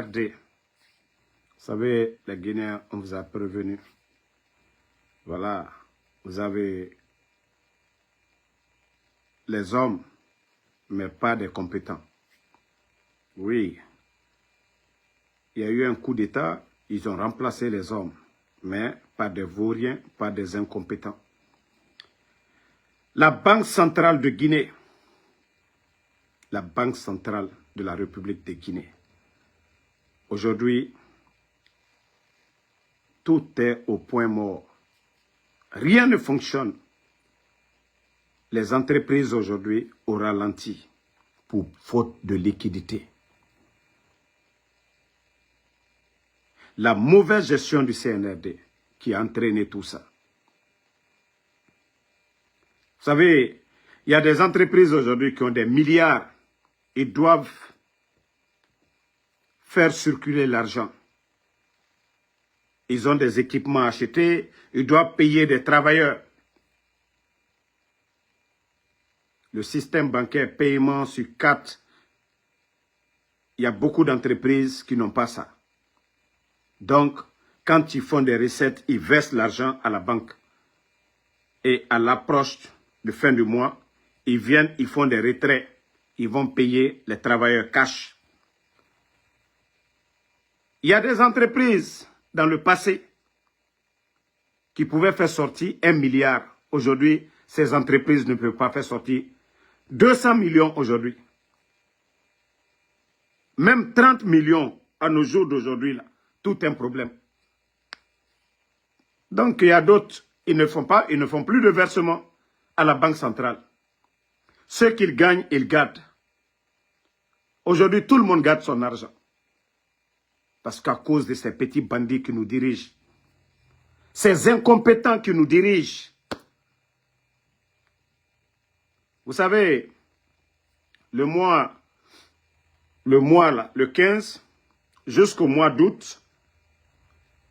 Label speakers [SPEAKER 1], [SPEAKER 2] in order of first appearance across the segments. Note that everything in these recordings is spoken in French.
[SPEAKER 1] RD. Vous savez, les Guinéens, on vous a prévenu. Voilà, vous avez les hommes, mais pas des compétents. Oui, il y a eu un coup d'État, ils ont remplacé les hommes, mais pas des vauriens, pas des incompétents. La Banque centrale de Guinée, la Banque centrale de la République de Guinée, aujourd'hui, tout est au point mort. Rien ne fonctionne. Les entreprises aujourd'hui au ralenti pour faute de liquidité. La mauvaise gestion du CNRD qui a entraîné tout ça. Vous savez, il y a des entreprises aujourd'hui qui ont des milliards. Ils doivent faire circuler l'argent. Ils ont des équipements achetés, ils doivent payer des travailleurs. Le système bancaire, paiement sur carte, il y a beaucoup d'entreprises qui n'ont pas ça. Donc, quand ils font des recettes, ils versent l'argent à la banque. Et à l'approche de fin du mois, ils viennent, ils font des retraits. Ils vont payer les travailleurs cash. Il y a des entreprises dans le passé qui pouvaient faire sortir 1 milliard. Aujourd'hui, ces entreprises ne peuvent pas faire sortir 200 millions aujourd'hui. Même 30 millions à nos jours d'aujourd'hui, tout un problème. Donc, il y a d'autres, ils ne font plus de versement à la Banque centrale. Ce qu'ils gagnent, ils gardent. Aujourd'hui, tout le monde garde son argent. Parce qu'à cause de ces petits bandits qui nous dirigent, ces incompétents qui nous dirigent. Vous savez, le mois là, le 15 jusqu'au mois d'août,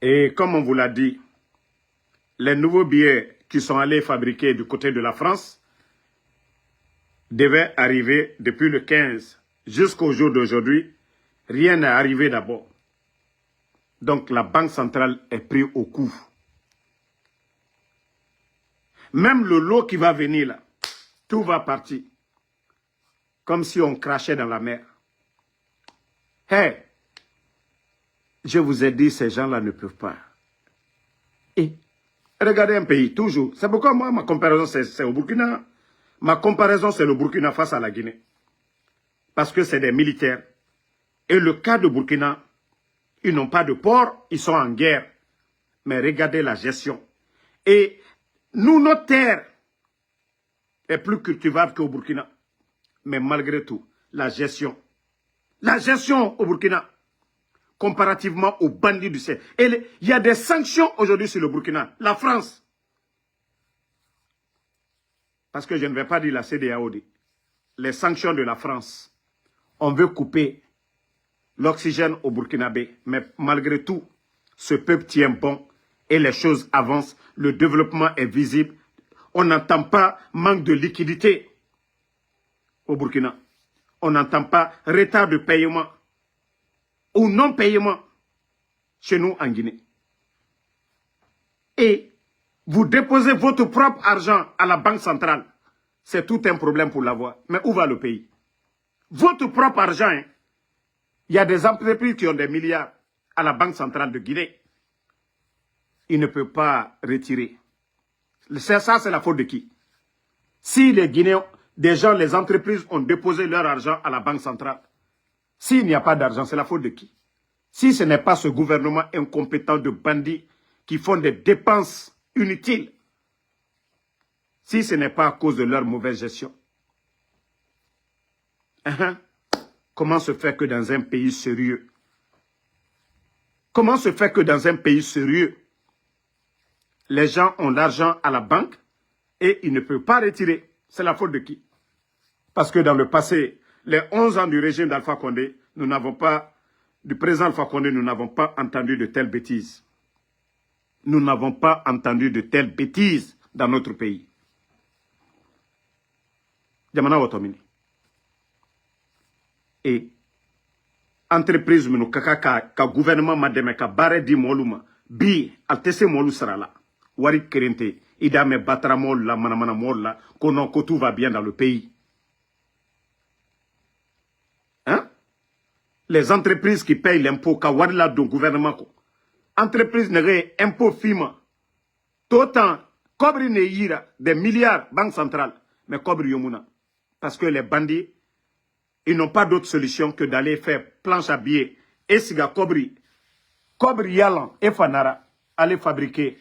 [SPEAKER 1] et comme on vous l'a dit, les nouveaux billets qui sont allés fabriquer du côté de la France devaient arriver depuis le 15 jusqu'au jour d'aujourd'hui. Rien n'est arrivé d'abord. Donc la Banque centrale est prise au coup. Même le lot qui va venir là, tout va partir. Comme si on crachait dans la mer. Hey, je vous ai dit, ces gens-là ne peuvent pas. Et regardez un pays, toujours. C'est pourquoi moi, ma comparaison, c'est au Burkina. Ma comparaison, c'est le Burkina face à la Guinée. Parce que c'est des militaires. Et le cas de Burkina, ils n'ont pas de port, ils sont en guerre. Mais regardez la gestion. Et nous, notre terre est plus cultivable qu'au Burkina. Mais malgré tout, la gestion au Burkina, comparativement aux bandits du Sahel. Et il y a des sanctions aujourd'hui sur le Burkina. La France. Parce que je ne vais pas dire la CEDEAO. Les sanctions de la France. On veut couper l'oxygène au Burkinabé. Mais malgré tout, ce peuple tient bon et les choses avancent. Le développement est visible. On n'entend pas manque de liquidité au Burkina. On n'entend pas retard de paiement ou non-paiement chez nous en Guinée. Et vous déposez votre propre argent à la Banque centrale. C'est tout un problème pour l'avoir. Mais où va le pays? Votre propre argent, hein? Il y a des entreprises qui ont des milliards à la Banque centrale de Guinée. Ils ne peuvent pas retirer. Ça, c'est la faute de qui? Si les Guinéens, des gens, les entreprises ont déposé leur argent à la Banque centrale, s'il n'y a pas d'argent, c'est la faute de qui? Si ce n'est pas ce gouvernement incompétent de bandits qui font des dépenses inutiles, si ce n'est pas à cause de leur mauvaise gestion. Comment se fait que dans un pays sérieux, les gens ont l'argent à la banque et ils ne peuvent pas retirer? C'est la faute de qui? Parce que dans le passé, les 11 ans du régime d'Alpha Condé, du président Alpha Condé, nous n'avons pas entendu de telles bêtises. Nous n'avons pas entendu de telles bêtises dans notre pays. Jamana Watomini. Et entreprise minu ka gouvernement mademe ka bare di moluma bi altese molu sarala wari kerente ida me batara mol la manamana mol la konon ko tout va bien dans le pays. Hein? Les entreprises qui payent l'impôt ka wari la don gouvernement ko entreprise nere impôt fima d'autant kobri ne yira des milliards banque centrale mais kobri yomuna parce que les bandits ils n'ont pas d'autre solution que d'aller faire planche à billets et siga kobri yalan et fanara aller fabriquer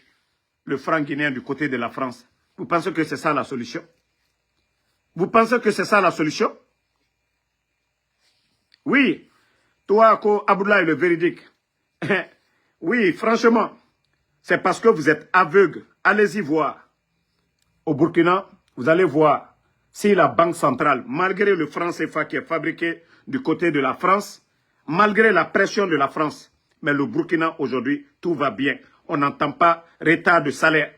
[SPEAKER 1] le franc guinéen du côté de la France. Vous pensez que c'est ça la solution? Vous pensez que c'est ça la solution? Oui, toi, Abdoulaye le véridique. Oui, franchement, c'est parce que vous êtes aveugle. Allez-y voir. Au Burkina, vous allez voir si la Banque centrale, malgré le franc CFA qui est fabriqué du côté de la France, malgré la pression de la France, mais le Burkina aujourd'hui, tout va bien. On n'entend pas retard de salaire.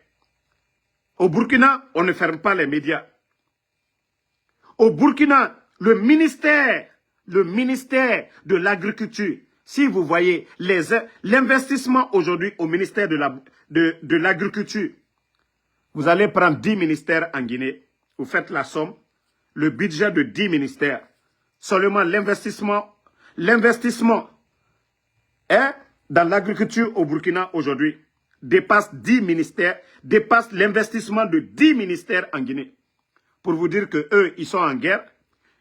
[SPEAKER 1] Au Burkina, on ne ferme pas les médias. Au Burkina, le ministère de l'Agriculture, si vous voyez l'investissement aujourd'hui au ministère de l'Agriculture, vous allez prendre 10 ministères en Guinée, vous faites la somme, le budget de 10 ministères, seulement l'investissement dans l'agriculture au Burkina aujourd'hui dépasse 10 ministères, dépasse l'investissement de 10 ministères en Guinée. Pour vous dire qu'eux, ils sont en guerre,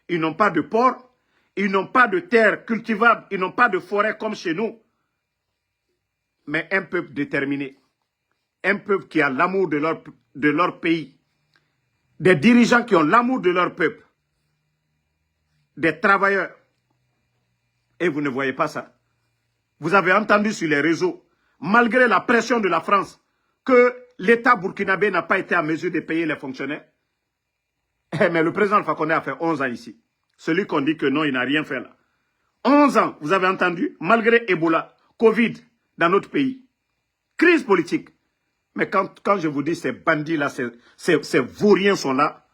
[SPEAKER 1] ils n'ont pas de port, ils n'ont pas de terre cultivable, ils n'ont pas de forêt comme chez nous. Mais un peuple déterminé, un peuple qui a l'amour de leur pays, des dirigeants qui ont l'amour de leur peuple, des travailleurs. Et vous ne voyez pas ça. Vous avez entendu sur les réseaux, malgré la pression de la France, que l'État burkinabé n'a pas été en mesure de payer les fonctionnaires. Mais le président Alpha Condé a fait 11 ans ici. Celui qu'on dit que non, il n'a rien fait là. 11 ans, vous avez entendu, malgré Ebola, Covid, dans notre pays. Crise politique. Mais quand je vous dis ces bandits-là, ces vauriens sont là,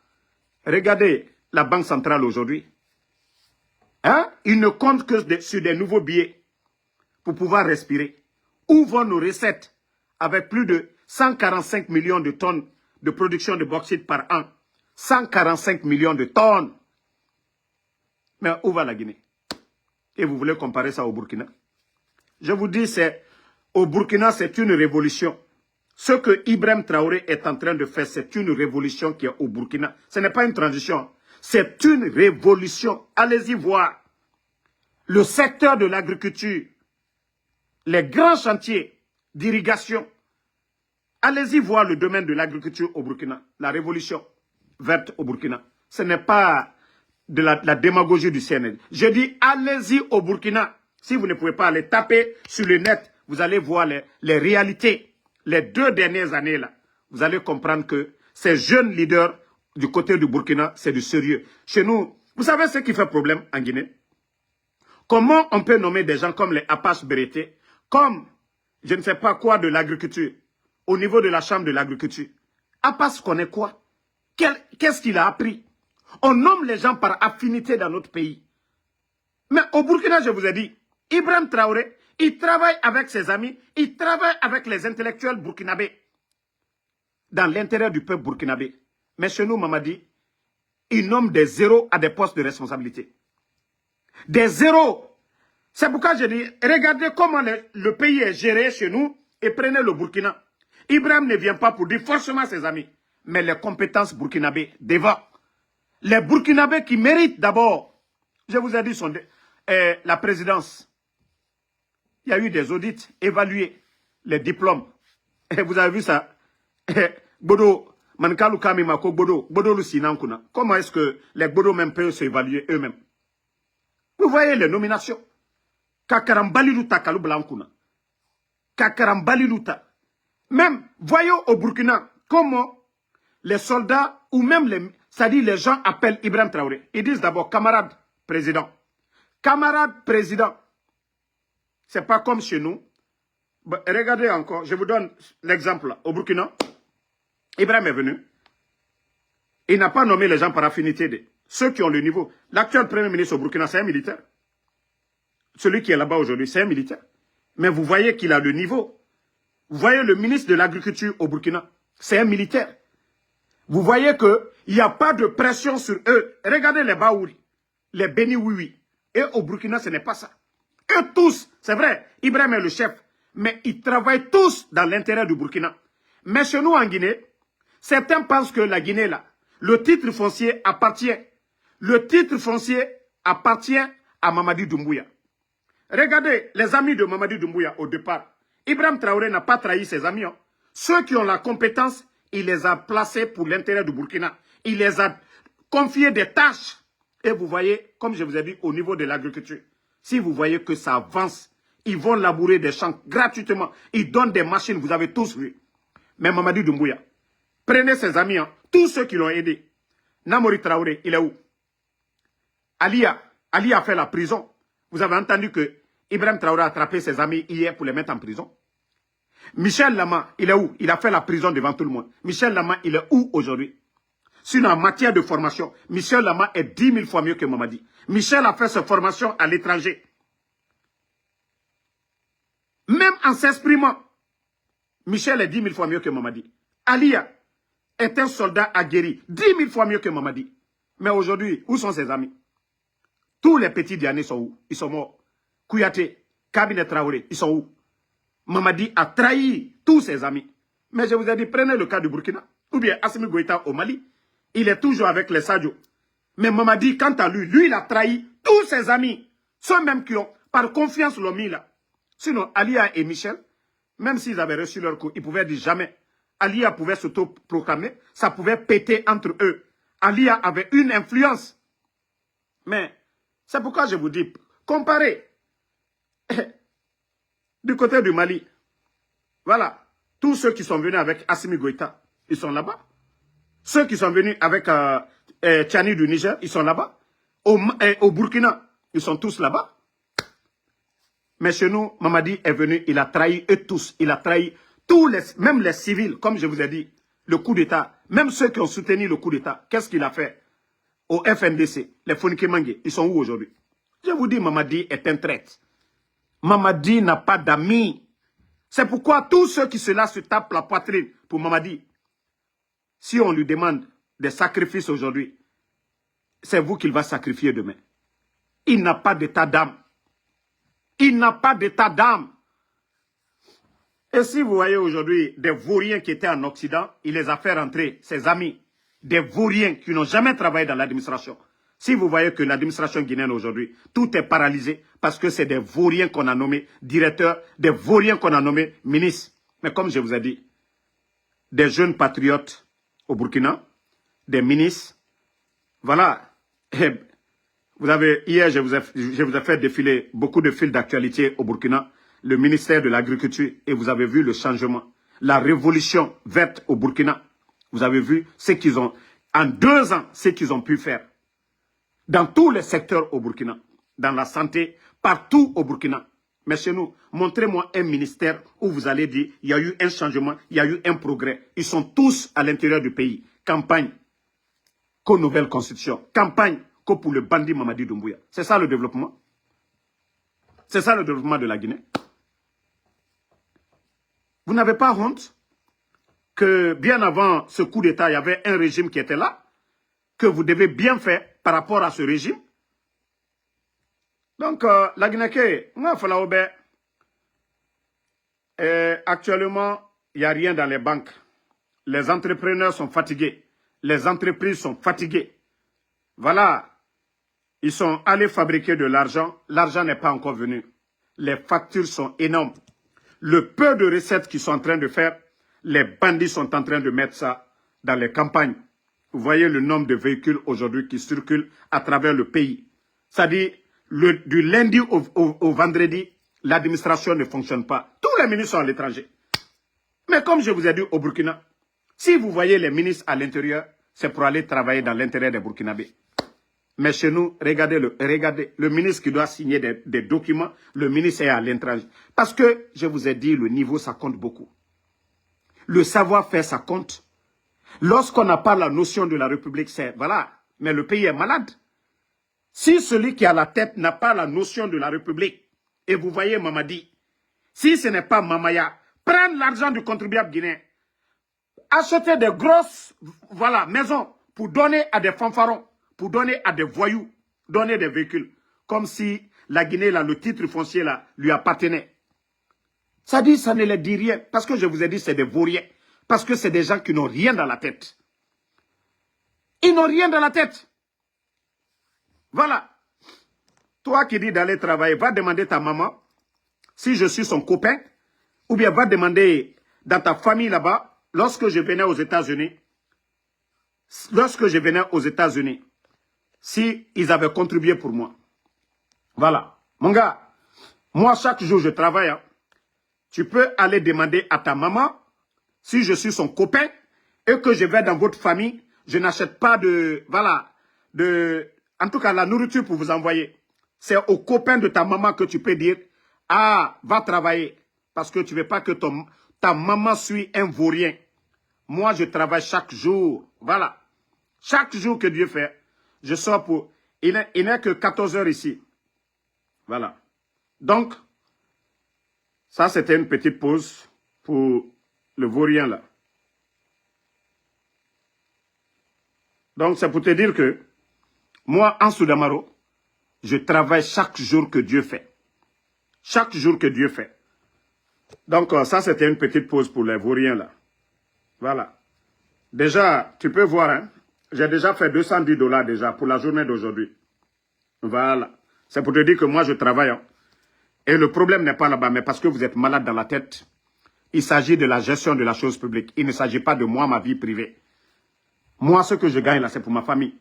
[SPEAKER 1] regardez la Banque centrale aujourd'hui. Hein? Ils ne comptent que sur des nouveaux billets pour pouvoir respirer. Où vont nos recettes avec plus de 145 millions de tonnes de production de bauxite par an? 145 millions de tonnes. Mais où va la Guinée? Et vous voulez comparer ça au Burkina? Je vous dis, au Burkina, c'est une révolution. Ce que Ibrahim Traoré est en train de faire, c'est une révolution qui est au Burkina. Ce n'est pas une transition. C'est une révolution. Allez-y voir. Le secteur de l'agriculture, les grands chantiers d'irrigation. Allez-y voir le domaine de l'agriculture au Burkina. La révolution verte au Burkina. Ce n'est pas de la démagogie du CNL. Je dis, allez-y au Burkina. Si vous ne pouvez pas aller taper sur le net, vous allez voir les réalités. Les 2 dernières années, là, vous allez comprendre que ces jeunes leaders du côté du Burkina, c'est du sérieux. Chez nous, vous savez ce qui fait problème en Guinée? Comment on peut nommer des gens comme les Apache Bérété, comme je ne sais pas quoi de l'agriculture, au niveau de la chambre de l'agriculture? Apache connaît quoi? Qu'est-ce qu'il a appris? On nomme les gens par affinité dans notre pays. Mais au Burkina, je vous ai dit, Ibrahim Traoré, il travaille avec ses amis, il travaille avec les intellectuels burkinabés dans l'intérêt du peuple burkinabé. Mais chez nous, Mamadi, il nomme des zéros à des postes de responsabilité. Des zéros. C'est pourquoi je dis, regardez comment le pays est géré chez nous et prenez le Burkina. Ibrahim ne vient pas pour dire forcément ses amis, mais les compétences burkinabées devant. Les Burkinabés qui méritent d'abord, je vous ai dit, la présidence. Il y a eu des audits, évalués, les diplômes. Et vous avez vu ça? Bodo, Mankalu Kamimako, Bodo Lusinankuna. Comment est-ce que les Bodo même peuvent s'évaluer eux-mêmes? Vous voyez les nominations. Kakarambaliluta Kalou Blankuna. Kakarambaliluta. Même, voyons au Burkina, comment les soldats, ou même c'est-à-dire les gens appellent Ibrahim Traoré. Ils disent d'abord camarade président. Camarade président. C'est pas comme chez nous. Bah, regardez encore, je vous donne l'exemple. Au Burkina, Ibrahim est venu. Il n'a pas nommé les gens par affinité. Ceux qui ont le niveau. L'actuel premier ministre au Burkina, c'est un militaire. celui qui est là-bas aujourd'hui, c'est un militaire. Mais vous voyez qu'il a le niveau. Vous voyez le ministre de l'Agriculture au Burkina, c'est un militaire. Vous voyez qu'il n'y a pas de pression sur eux. Regardez les Baouri, les Beni Oui. Et au Burkina, ce n'est pas ça. Eux tous, c'est vrai, Ibrahim est le chef, mais ils travaillent tous dans l'intérêt du Burkina. Mais chez nous en Guinée, certains pensent que la Guinée, là, le titre foncier appartient. Le titre foncier appartient à Mamadi Doumbouya. Regardez les amis de Mamadi Doumbouya au départ. Ibrahim Traoré n'a pas trahi ses amis. Hein. Ceux qui ont la compétence, il les a placés pour l'intérêt du Burkina. Il les a confiés des tâches. Et vous voyez, comme je vous ai dit, au niveau de l'agriculture, si vous voyez que ça avance, ils vont labourer des champs gratuitement. Ils donnent des machines, vous avez tous vu. Mais Mamadi Doumbouya, prenez ses amis, hein, tous ceux qui l'ont aidé. Namori Traoré, il est où? Ali a fait la prison. Vous avez entendu que Ibrahim Traoré a attrapé ses amis hier pour les mettre en prison. Michel Lama, il est où? Il a fait la prison devant tout le monde. Michel Lama, il est où aujourd'hui? Sinon, en matière de formation, Michel Lama est 10 000 fois mieux que Mamadi. Michel a fait sa formation à l'étranger. Même en s'exprimant, Michel est 10 000 fois mieux que Mamadi. Alia est un soldat aguerri, 10 000 fois mieux que Mamadi. Mais aujourd'hui, où sont ses amis? Tous les petits Diané sont où? Ils sont morts. Kouyaté, Cabinet Traoré, ils sont où? Mamadi a trahi tous ses amis. Mais je vous ai dit, prenez le cas du Burkina. Ou bien Assimi Goïta au Mali. Il est toujours avec les Sadio. Mais Mamadi, quant à lui, il a trahi tous ses amis. Ceux même qui ont, par confiance, l'ont mis là. Sinon, Alia et Michel, même s'ils avaient reçu leur coup, ils pouvaient dire jamais. Alia pouvait s'auto-proclamer. Ça pouvait péter entre eux. Alia avait une influence. Mais, c'est pourquoi je vous dis, comparez. Du côté du Mali, voilà, tous ceux qui sont venus avec Assimi Goïta, ils sont là-bas. Ceux qui sont venus avec Tchani du Niger, ils sont là-bas. Au Burkina, ils sont tous là-bas. Mais chez nous, Mamadi est venu, il a trahi eux tous. Il a trahi tous les, même les civils, comme je vous ai dit, le coup d'État. Même ceux qui ont soutenu le coup d'État, qu'est-ce qu'il a fait? Au FNDC, les Fonike Mangue, ils sont où aujourd'hui? Je vous dis, Mamadi est un traître. Mamadi n'a pas d'amis. C'est pourquoi tous ceux qui se tapent la poitrine pour Mamadi, si on lui demande des sacrifices aujourd'hui, c'est vous qu'il va sacrifier demain. Il n'a pas d'état d'âme. Il n'a pas d'état d'âme. Et si vous voyez aujourd'hui des vauriens qui étaient en Occident, il les a fait rentrer, ses amis, des vauriens qui n'ont jamais travaillé dans l'administration. Si vous voyez que l'administration guinéenne aujourd'hui, tout est paralysé parce que c'est des vauriens qu'on a nommés directeurs, des vauriens qu'on a nommés ministres. Mais comme je vous ai dit, des jeunes patriotes au Burkina, des ministres, voilà. Vous avez, hier, je vous ai fait défiler beaucoup de fils d'actualité au Burkina, le ministère de l'Agriculture, et vous avez vu le changement, la révolution verte au Burkina. Vous avez vu ce qu'ils ont, en 2 ans, ce qu'ils ont pu faire. Dans tous les secteurs au Burkina, dans la santé, partout au Burkina. Mais chez nous, montrez-moi un ministère où vous allez dire, il y a eu un changement, il y a eu un progrès. Ils sont tous à l'intérieur du pays. Campagne, qu'aux nouvelles constitutions. Campagne, que pour le bandit Mamadi Doumbouya. C'est ça le développement. C'est ça le développement de la Guinée. Vous n'avez pas honte que bien avant ce coup d'État, il y avait un régime qui était là, que vous devez bien faire par rapport à ce régime. Donc, la Guinée, actuellement, il n'y a rien dans les banques. Les entrepreneurs sont fatigués. Les entreprises sont fatiguées. Voilà. Ils sont allés fabriquer de l'argent. L'argent n'est pas encore venu. Les factures sont énormes. Le peu de recettes qu'ils sont en train de faire, les bandits sont en train de mettre ça dans les campagnes. Vous voyez le nombre de véhicules aujourd'hui qui circulent à travers le pays. C'est-à-dire, du lundi au vendredi, l'administration ne fonctionne pas. Tous les ministres sont à l'étranger. Mais comme je vous ai dit au Burkina, si vous voyez les ministres à l'intérieur, c'est pour aller travailler dans l'intérêt des Burkinabés. Mais chez nous, regardez, le ministre qui doit signer des documents, le ministre est à l'étranger. Parce que, je vous ai dit, le niveau, ça compte beaucoup. Le savoir-faire, ça compte. Lorsqu'on n'a pas la notion de la République, c'est, voilà, mais le pays est malade. Si celui qui a la tête n'a pas la notion de la République, et vous voyez Mamadi, si ce n'est pas Mamaya, prendre l'argent du contribuable guinéen, acheter des grosses voilà, maisons pour donner à des fanfarons, pour donner à des voyous, donner des véhicules, comme si la Guinée, là, le titre foncier là, lui appartenait. Ça dit, ça ne les dit rien, parce que je vous ai dit, c'est des vauriens, parce que c'est des gens qui n'ont rien dans la tête. Ils n'ont rien dans la tête. Voilà. Toi qui dis d'aller travailler, va demander ta maman si je suis son copain, ou bien va demander dans ta famille là-bas, lorsque je venais aux États-Unis, si ils avaient contribué pour moi. Voilà. Mon gars, moi chaque jour je travaille. Hein. Tu peux aller demander à ta maman si je suis son copain et que je vais dans votre famille, je n'achète pas de, voilà, en tout cas la nourriture pour vous envoyer. C'est aux copains de ta maman que tu peux dire, ah, va travailler. Parce que tu ne veux pas que ta maman suit un vaurien. Moi, je travaille chaque jour. Voilà. Chaque jour que Dieu fait, je sors pour... Il n'est que 14 heures ici. Voilà. Donc, ça, c'était une petite pause pour le vaurien là. Donc, c'est pour te dire que moi, en Soudamaro, je travaille chaque jour que Dieu fait. Chaque jour que Dieu fait. Donc, ça, c'était une petite pause pour les vauriens là. Voilà. Déjà, tu peux voir, hein, j'ai déjà fait 210 $ déjà pour la journée d'aujourd'hui. Voilà. C'est pour te dire que moi, je travaille. Hein. Et le problème n'est pas là-bas, mais parce que vous êtes malade dans la tête. Il s'agit de la gestion de la chose publique. Il ne s'agit pas de moi, ma vie privée. Moi, ce que je gagne là, c'est pour ma famille.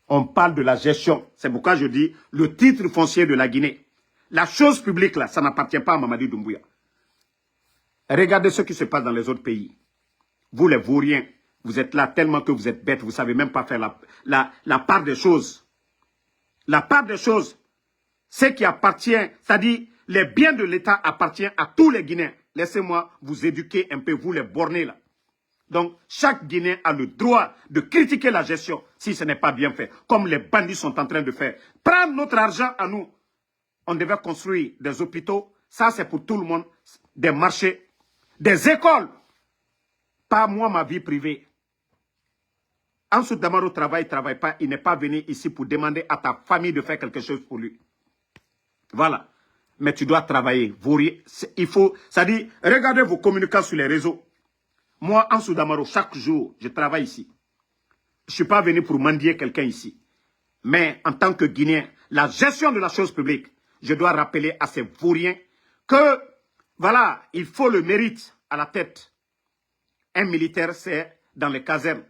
[SPEAKER 1] On parle de la gestion. C'est pourquoi je dis le titre foncier de la Guinée. La chose publique là, ça n'appartient pas à Mamadi Doumbouya. Regardez ce qui se passe dans les autres pays. Vous les vauriens, vous êtes là tellement que vous êtes bêtes, vous ne savez même pas faire la part des choses. La part des choses, ce qui appartient, c'est-à-dire les biens de l'État appartiennent à tous les Guinéens. Laissez-moi vous éduquer un peu, vous les bornés là. Donc, chaque Guinéen a le droit de critiquer la gestion si ce n'est pas bien fait, comme les bandits sont en train de faire. Prendre notre argent à nous. On devait construire des hôpitaux, ça c'est pour tout le monde, des marchés, des écoles. Pas moi, ma vie privée. Ansou Damaro travaille pas, il n'est pas venu ici pour demander à ta famille de faire quelque chose pour lui. Voilà. Mais tu dois travailler. Il faut, c'est-à-dire, regardez vos communicants sur les réseaux. Moi, Ansou Damaro, chaque jour, je travaille ici. Je ne suis pas venu pour mendier quelqu'un ici. Mais en tant que Guinéen, la gestion de la chose publique, je dois rappeler à ces vauriens que, voilà, il faut le mérite à la tête. Un militaire, c'est dans les casernes.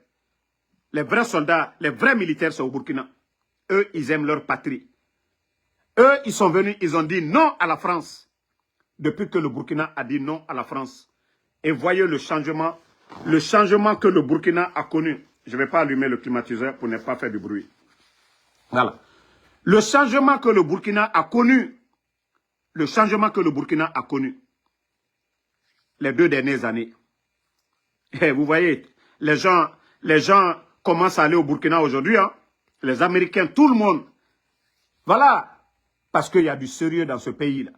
[SPEAKER 1] Les vrais soldats, les vrais militaires, c'est au Burkina. Eux, ils aiment leur patrie. Eux, ils sont venus, ils ont dit non à la France. Depuis que le Burkina a dit non à la France. Et voyez le changement que le Burkina a connu. Je ne vais pas allumer le climatiseur pour ne pas faire du bruit. Voilà. Le changement que le Burkina a connu. Le changement que le Burkina a connu. Les 2 dernières années. Et vous voyez, les gens commencent à aller au Burkina aujourd'hui. Hein? Les Américains, tout le monde. Voilà. Parce qu'il y a du sérieux dans ce pays-là.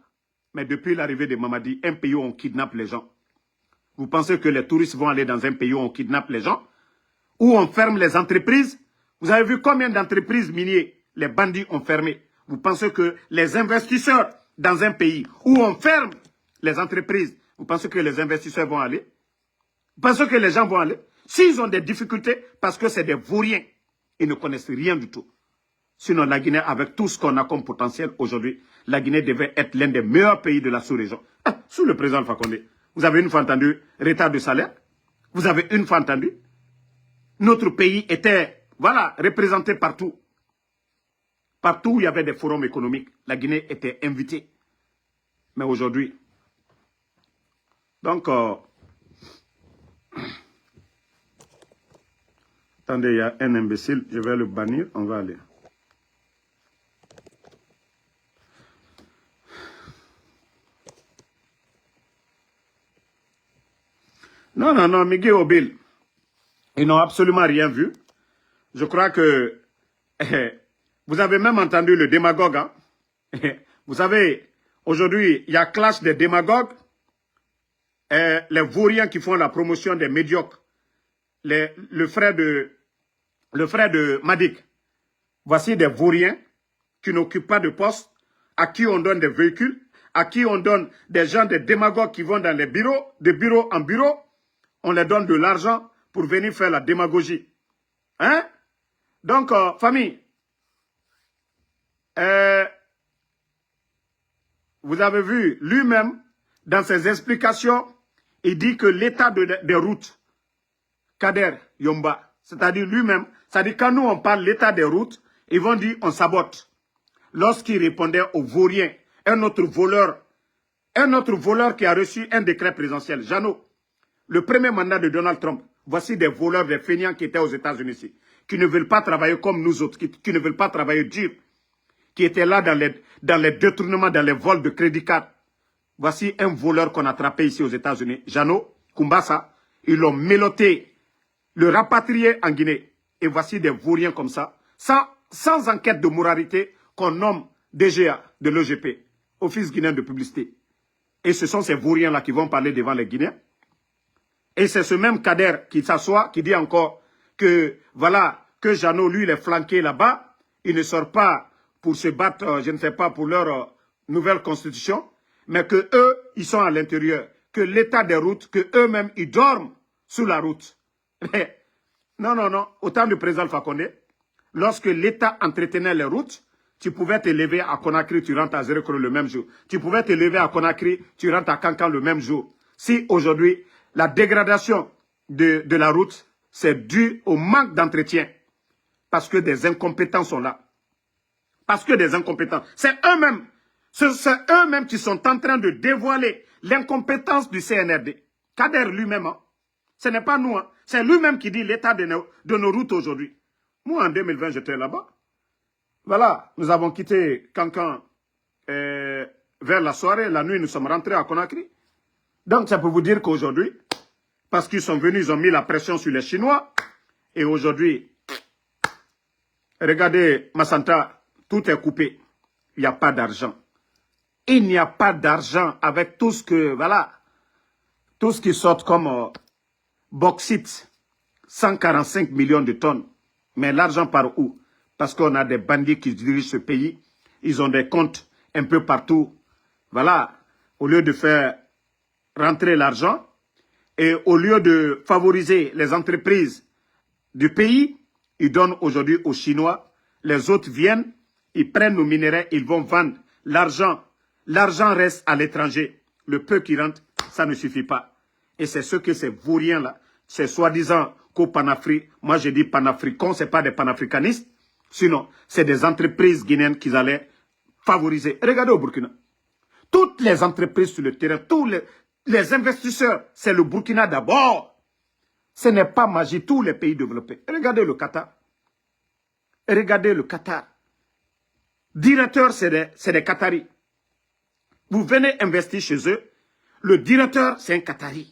[SPEAKER 1] Mais depuis l'arrivée de Mamadi, un pays où on kidnappe les gens. Vous pensez que les touristes vont aller dans un pays où on kidnappe les gens? Où on ferme les entreprises? Vous avez vu combien d'entreprises minières les bandits ont fermées? Vous pensez que les investisseurs dans un pays où on ferme les entreprises, vous pensez que les investisseurs vont aller? Vous pensez que les gens vont aller? S'ils ont des difficultés, parce que c'est des vauriens, ils ne connaissent rien du tout. Sinon, la Guinée, avec tout ce qu'on a comme potentiel aujourd'hui, la Guinée devait être l'un des meilleurs pays de la sous-région. Ah, sous le président Alpha Condé. Vous avez une fois entendu retard de salaire? Vous avez une fois entendu? Notre pays était, voilà, représenté partout. Partout où il y avait des forums économiques, la Guinée était invitée. Mais aujourd'hui, donc, attendez, il y a un imbécile, je vais le bannir, on va aller. Non, Miguel Obil, ils n'ont absolument rien vu. Je crois que vous avez même entendu le démagogue. Hein? Vous savez, Aujourd'hui, il y a clash des démagogues, les vauriens qui font la promotion des médiocres, le frère de Madik. Voici des vauriens qui n'occupent pas de poste, à qui on donne des véhicules, à qui on donne des gens, des démagogues qui vont dans les bureaux, de bureau en bureau, on leur donne de l'argent pour venir faire la démagogie. Hein? Donc, famille, vous avez vu, lui-même, dans ses explications, il dit que l'état des routes, Kader Yomba, c'est-à-dire lui-même, c'est-à-dire quand nous on parle l'état des routes, ils vont dire on sabote. Lorsqu'il répondait aux vauriens, un autre voleur qui a reçu un décret présidentiel, Jeannot, le premier mandat de Donald Trump, voici des voleurs, des feignants qui étaient aux États-Unis ici, qui ne veulent pas travailler comme nous autres, qui ne veulent pas travailler dur, qui étaient là dans les détournements, dans les vols de crédit card. Voici un voleur qu'on a attrapé ici aux États-Unis, Jeannot Kumbasa. Ils l'ont méloté, le rapatrié en Guinée. Et voici des vauriens comme ça, sans enquête de moralité, qu'on nomme DGA de l'OGP, Office guinéen de publicité. Et ce sont ces vauriens-là qui vont parler devant les Guinéens. Et c'est ce même Kader qui s'assoit, qui dit encore que, voilà, que Jeannot, lui, il est flanqué là-bas. Il ne sort pas pour se battre, je ne sais pas, pour leur nouvelle constitution, mais que eux, ils sont à l'intérieur. Que l'état des routes, que eux-mêmes, ils dorment sous la route. Non, non, non. Au temps du président Fakonde, lorsque l'État entretenait les routes, tu pouvais te lever à Conakry, tu rentres à Zérekro le même jour. Tu pouvais te lever à Conakry, tu rentres à Kankan le même jour. Si aujourd'hui, la dégradation de la route, c'est dû au manque d'entretien. Parce que des incompétents sont là. Parce que des incompétents. C'est eux-mêmes qui sont en train de dévoiler l'incompétence du CNRD. Kader lui-même, hein. Ce n'est pas nous. Hein. C'est lui-même qui dit l'état de nos routes aujourd'hui. Moi, en 2020, j'étais là-bas. Voilà, nous avons quitté Kankan vers la soirée. La nuit, nous sommes rentrés à Conakry. Donc, ça peut vous dire qu'aujourd'hui, parce qu'ils sont venus, ils ont mis la pression sur les Chinois. Et aujourd'hui, regardez, Massanta, tout est coupé. Il n'y a pas d'argent. Il n'y a pas d'argent avec tout ce que, voilà, tout ce qui sort comme bauxite, 145 millions de tonnes. Mais l'argent part où? Parce qu'on a des bandits qui dirigent ce pays. Ils ont des comptes un peu partout. Voilà, au lieu de faire rentrer l'argent et au lieu de favoriser les entreprises du pays, ils donnent aujourd'hui aux Chinois. Les autres viennent, ils prennent nos minéraux, ils vont vendre l'argent. L'argent reste à l'étranger. Le peu qui rentre, ça ne suffit pas. Et c'est ce que ces vauriens-là, ces soi-disant co-panafricains, moi je dis panafricains, ce n'est pas des panafricanistes, sinon c'est des entreprises guinéennes qu'ils allaient favoriser. Regardez au Burkina. Toutes les entreprises sur le terrain, tous les investisseurs, c'est le Burkina d'abord. Ce n'est pas magique, tous les pays développés. Regardez le Qatar. Regardez le Qatar. Directeur, c'est des Qataris. Vous venez investir chez eux, le directeur, c'est un Qatari.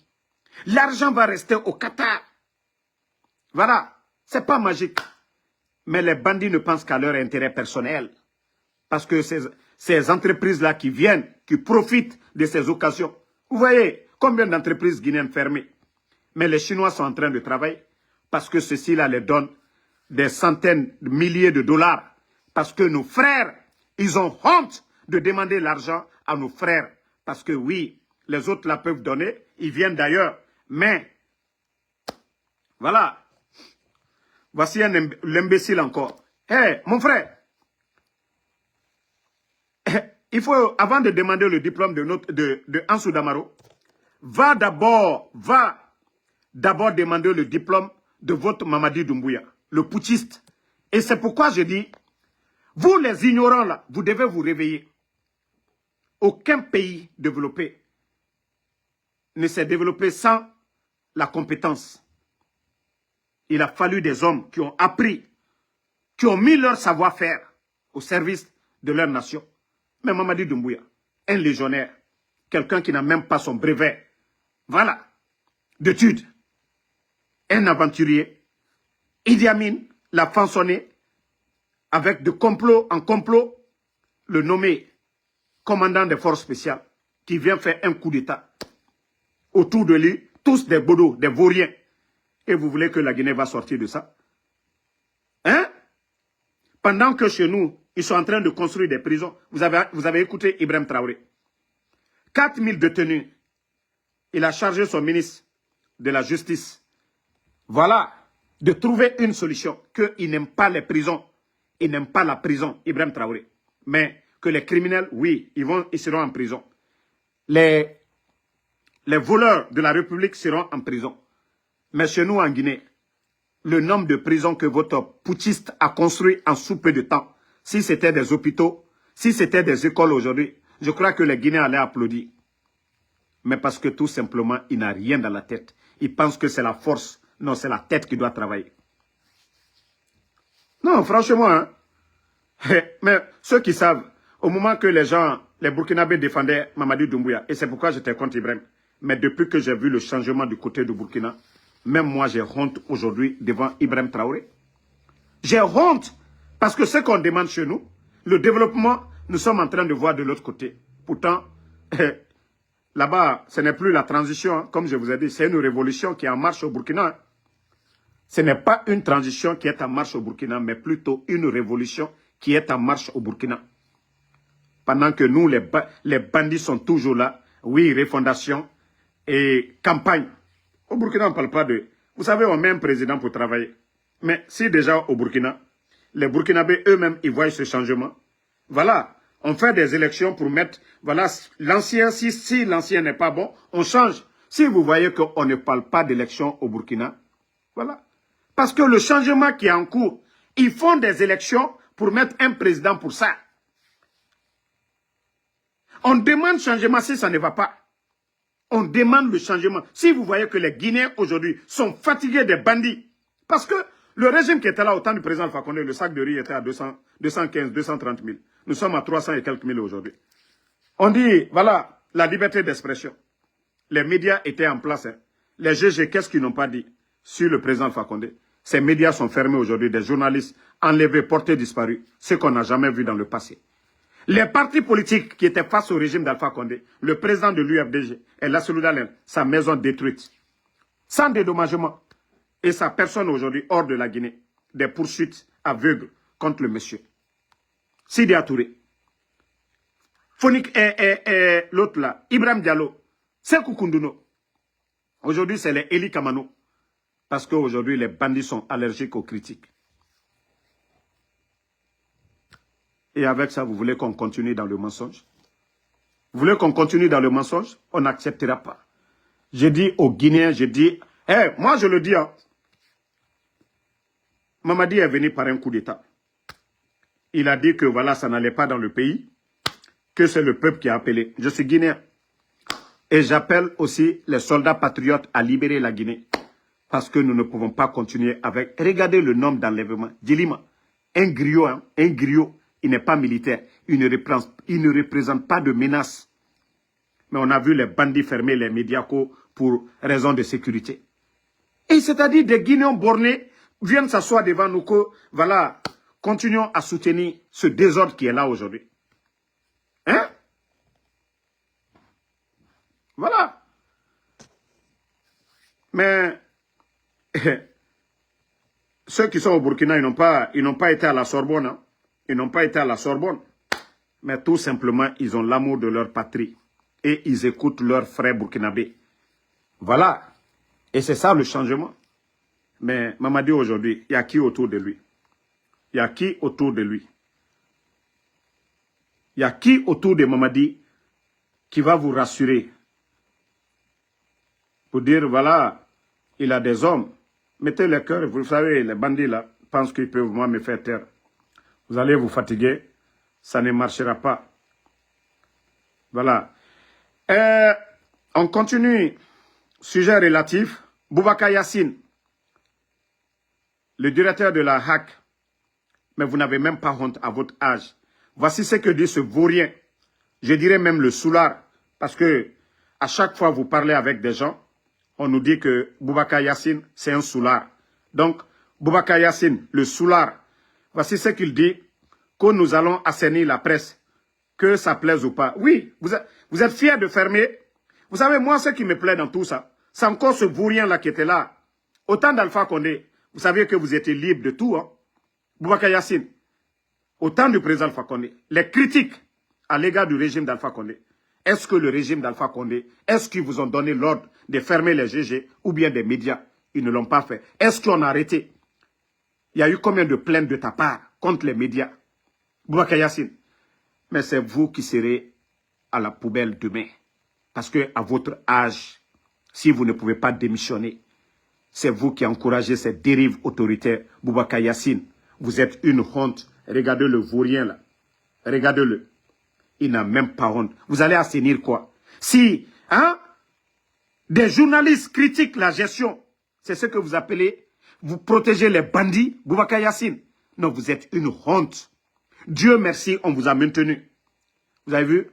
[SPEAKER 1] L'argent va rester au Qatar. Voilà, c'est pas magique. Mais les bandits ne pensent qu'à leur intérêt personnel. Parce que ces entreprises-là qui viennent, qui profitent de ces occasions. Vous voyez combien d'entreprises guinéennes fermées. Mais les Chinois sont en train de travailler parce que ceci-là les donne des centaines de milliers de dollars. Parce que nos frères, ils ont honte de demander l'argent à nos frères. Parce que oui, les autres la peuvent donner, ils viennent d'ailleurs. Mais, voilà, voici l'imbécile encore. Hé, mon frère, il faut, avant de demander le diplôme de Ansou Damaro, va d'abord demander le diplôme de votre Mamadi Doumbouya, le putschiste. Et c'est pourquoi je dis, vous les ignorants là, vous devez vous réveiller. Aucun pays développé ne s'est développé sans la compétence. Il a fallu des hommes qui ont appris, qui ont mis leur savoir-faire au service de leur nation. Mais Mamadi Doumbouya, un légionnaire, quelqu'un qui n'a même pas son brevet, voilà, d'études, un aventurier, Idi Amin l'a façonné avec de complot en complot, le nommer commandant des forces spéciales, qui vient faire un coup d'État. Autour de lui, tous des bodos, des vauriens. Et vous voulez que la Guinée va sortir de ça? Hein? Pendant que chez nous, ils sont en train de construire des prisons. Vous avez écouté Ibrahim Traoré. 4000 détenus. Il a chargé son ministre de la Justice. Voilà, de trouver une solution. Qu'il n'aime pas les prisons. Il n'aime pas la prison, Ibrahim Traoré. Mais que les criminels, oui, ils seront en prison. Les voleurs de la République seront en prison. Mais chez nous, en Guinée, le nombre de prisons que votre putschiste a construit en sous peu de temps, si c'était des hôpitaux, si c'était des écoles aujourd'hui, je crois que les Guinéens allaient applaudir. Mais parce que tout simplement, il n'a rien dans la tête. Il pense que c'est la force. Non, c'est la tête qui doit travailler. Non, franchement, hein. Mais ceux qui savent, au moment que les gens, les Burkinabés défendaient Mamadi Doumbouya, et c'est pourquoi j'étais contre Ibrahim, mais depuis que j'ai vu le changement du côté du Burkina, même moi j'ai honte aujourd'hui devant Ibrahim Traoré. J'ai honte parce que ce qu'on demande chez nous, le développement, nous sommes en train de voir de l'autre côté. Pourtant, là-bas, ce n'est plus la transition, hein, comme je vous ai dit, c'est une révolution qui est en marche au Burkina. Hein. Ce n'est pas une transition qui est en marche au Burkina, mais plutôt une révolution qui est en marche au Burkina. Pendant que nous, les bandits sont toujours là, oui, refondation et campagne. Au Burkina, on ne parle pas de... Vous savez, on met un président pour travailler. Mais si déjà au Burkina, les Burkinabés eux-mêmes, ils voient ce changement, voilà, on fait des élections pour mettre... Voilà, l'ancien, si l'ancien n'est pas bon, on change. Si vous voyez qu'on ne parle pas d'élections au Burkina, voilà. Parce que le changement qui est en cours, ils font des élections pour mettre un président pour ça. On demande changement si ça ne va pas. On demande le changement. Si vous voyez que les Guinéens aujourd'hui sont fatigués des bandits, parce que le régime qui était là au temps du président Alpha Condé, le sac de riz était à 215, 230 000. Nous sommes à 300 et quelques mille aujourd'hui. On dit, voilà, la liberté d'expression. Les médias étaient en place. Hein. Les GG, qu'est-ce qu'ils n'ont pas dit sur le président Alpha Condé? Ces médias sont fermés aujourd'hui, des journalistes enlevés, portés, disparus. Ce qu'on n'a jamais vu dans le passé. Les partis politiques qui étaient face au régime d'Alpha Condé, le président de l'UFDG et la Souludalen, sa maison détruite, sans dédommagement, et sa personne aujourd'hui hors de la Guinée, des poursuites aveugles contre le monsieur. Sidi Touré, Fonik et l'autre là, Ibrahim Diallo, Sekou Kounduno. Aujourd'hui, c'est les Eli Kamano, parce qu'aujourd'hui, les bandits sont allergiques aux critiques. Et avec ça, vous voulez qu'on continue dans le mensonge? Vous voulez qu'on continue dans le mensonge? On n'acceptera pas. Je dis aux Guinéens, je dis... moi, je le dis. Hein, Mamadi est venu par un coup d'État. Il a dit que voilà, ça n'allait pas dans le pays, que c'est le peuple qui a appelé. Je suis Guinéen. Et j'appelle aussi les soldats patriotes à libérer la Guinée. Parce que nous ne pouvons pas continuer avec... Regardez le nombre d'enlèvements. Djilima, un griot, hein, un griot. Il n'est pas militaire. Il ne représente pas de menace. Mais on a vu les bandits fermer les médias pour raison de sécurité. Et c'est-à-dire des Guinéens bornés viennent s'asseoir devant nous que, voilà, continuons à soutenir ce désordre qui est là aujourd'hui. Hein? Voilà. Mais ceux qui sont au Burkina, ils n'ont pas été à la Sorbonne. Hein? Ils n'ont pas été à la Sorbonne. Mais tout simplement, ils ont l'amour de leur patrie. Et ils écoutent leurs frères burkinabés. Voilà. Et c'est ça le changement. Mais Mamadi aujourd'hui, il y a qui autour de lui? Il y a qui autour de lui? Il y a qui autour de Mamadi qui va vous rassurer? Pour dire, voilà, il a des hommes. Mettez le cœur, vous savez, les bandits là, pensent qu'ils peuvent moi me faire taire. Vous allez vous fatiguer, ça ne marchera pas. Voilà. On continue. Sujet relatif. Boubacar Yassine, le directeur de la HAC. Mais vous n'avez même pas honte à votre âge. Voici ce que dit ce vaurien. Je dirais même le soulard. Parce que à chaque fois que vous parlez avec des gens, on nous dit que Boubacar Yassine, c'est un soulard. Donc, Boubacar Yassine, le soulard, voici ce qu'il dit, que nous allons assainir la presse, que ça plaise ou pas. Oui, vous êtes fiers de fermer. Vous savez, moi, ce qui me plaît dans tout ça, c'est encore ce vaurien-là qui était là. Au temps d'Alpha Condé, vous saviez que vous étiez libre de tout, hein. Boubacar Yassine, au temps du président Alpha Condé, les critiques à l'égard du régime d'Alpha Condé, est-ce que le régime d'Alpha Condé, est-ce qu'ils vous ont donné l'ordre de fermer les GG ou bien des médias? Ils ne l'ont pas fait. Est-ce qu'on a arrêté? Il y a eu combien de plaintes de ta part contre les médias? Boubacar Yassine. Mais c'est vous qui serez à la poubelle demain. Parce que à votre âge, si vous ne pouvez pas démissionner, c'est vous qui encouragez cette dérive autoritaire. Boubacar Yassine, vous êtes une honte. Regardez le vaurien là. Regardez-le. Il n'a même pas honte. Vous allez assainir quoi? Si, hein, des journalistes critiquent la gestion, c'est ce que vous appelez, vous protégez les bandits, Boubacar Yassine. Non, vous êtes une honte. Dieu merci, on vous a maintenu. Vous avez vu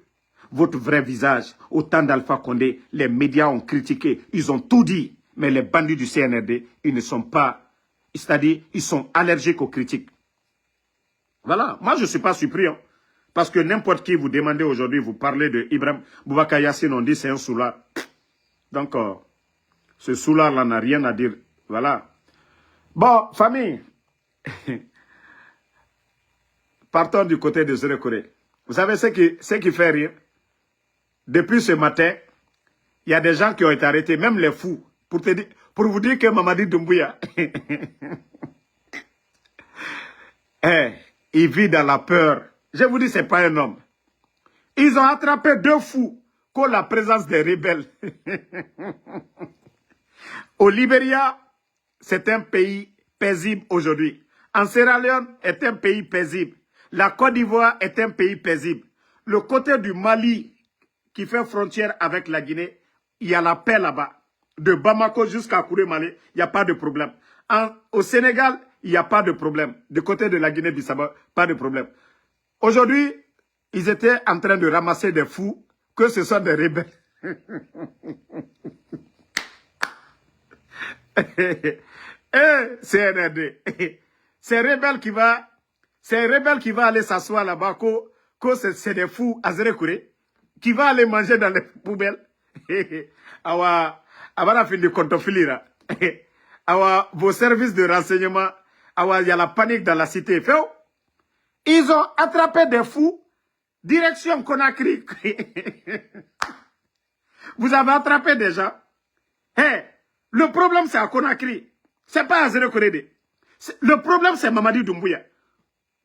[SPEAKER 1] votre vrai visage? Au temps d'Alpha Condé, les médias ont critiqué, ils ont tout dit. Mais les bandits du CNRD, ils ne sont pas, c'est-à-dire, ils sont allergiques aux critiques. Voilà, moi je ne suis pas surpris. Hein, parce que n'importe qui vous demandez aujourd'hui, vous parlez de Ibrahim Boubacar Yassine, on dit c'est un soulard. Donc, ce soulard-là n'a rien à dire. Voilà. Bon, famille, partons du côté de Zérekoré. Vous savez ce qui fait rire? Depuis ce matin, il y a des gens qui ont été arrêtés, même les fous, pour vous dire que Mamadi Doumbouya, il vit dans la peur. Je vous dis, ce n'est pas un homme. Ils ont attrapé 2 fous contre la présence des rebelles. Au Libéria, c'est un pays paisible aujourd'hui. En Sierra Leone est un pays paisible. La Côte d'Ivoire est un pays paisible. Le côté du Mali, qui fait frontière avec la Guinée, il y a la paix là-bas. De Bamako jusqu'à Kouré-Malé, il n'y a pas de problème. Au Sénégal, il n'y a pas de problème. Du côté de la Guinée-Bissau, pas de problème. Aujourd'hui, ils étaient en train de ramasser des fous, que ce soit des rebelles. CNRD. C'est rebelle qui va aller s'asseoir là-bas, que c'est des fous à Zérekoré, qui va aller manger dans les poubelles. Awa fin de contofilira. Awa vos services de renseignement, il y a la panique dans la cité. Ils ont attrapé des fous, direction Conakry. Vous avez attrapé des gens. Le problème c'est à Conakry. C'est pas à Zérekoré. Le problème c'est Mamadi Doumbouya.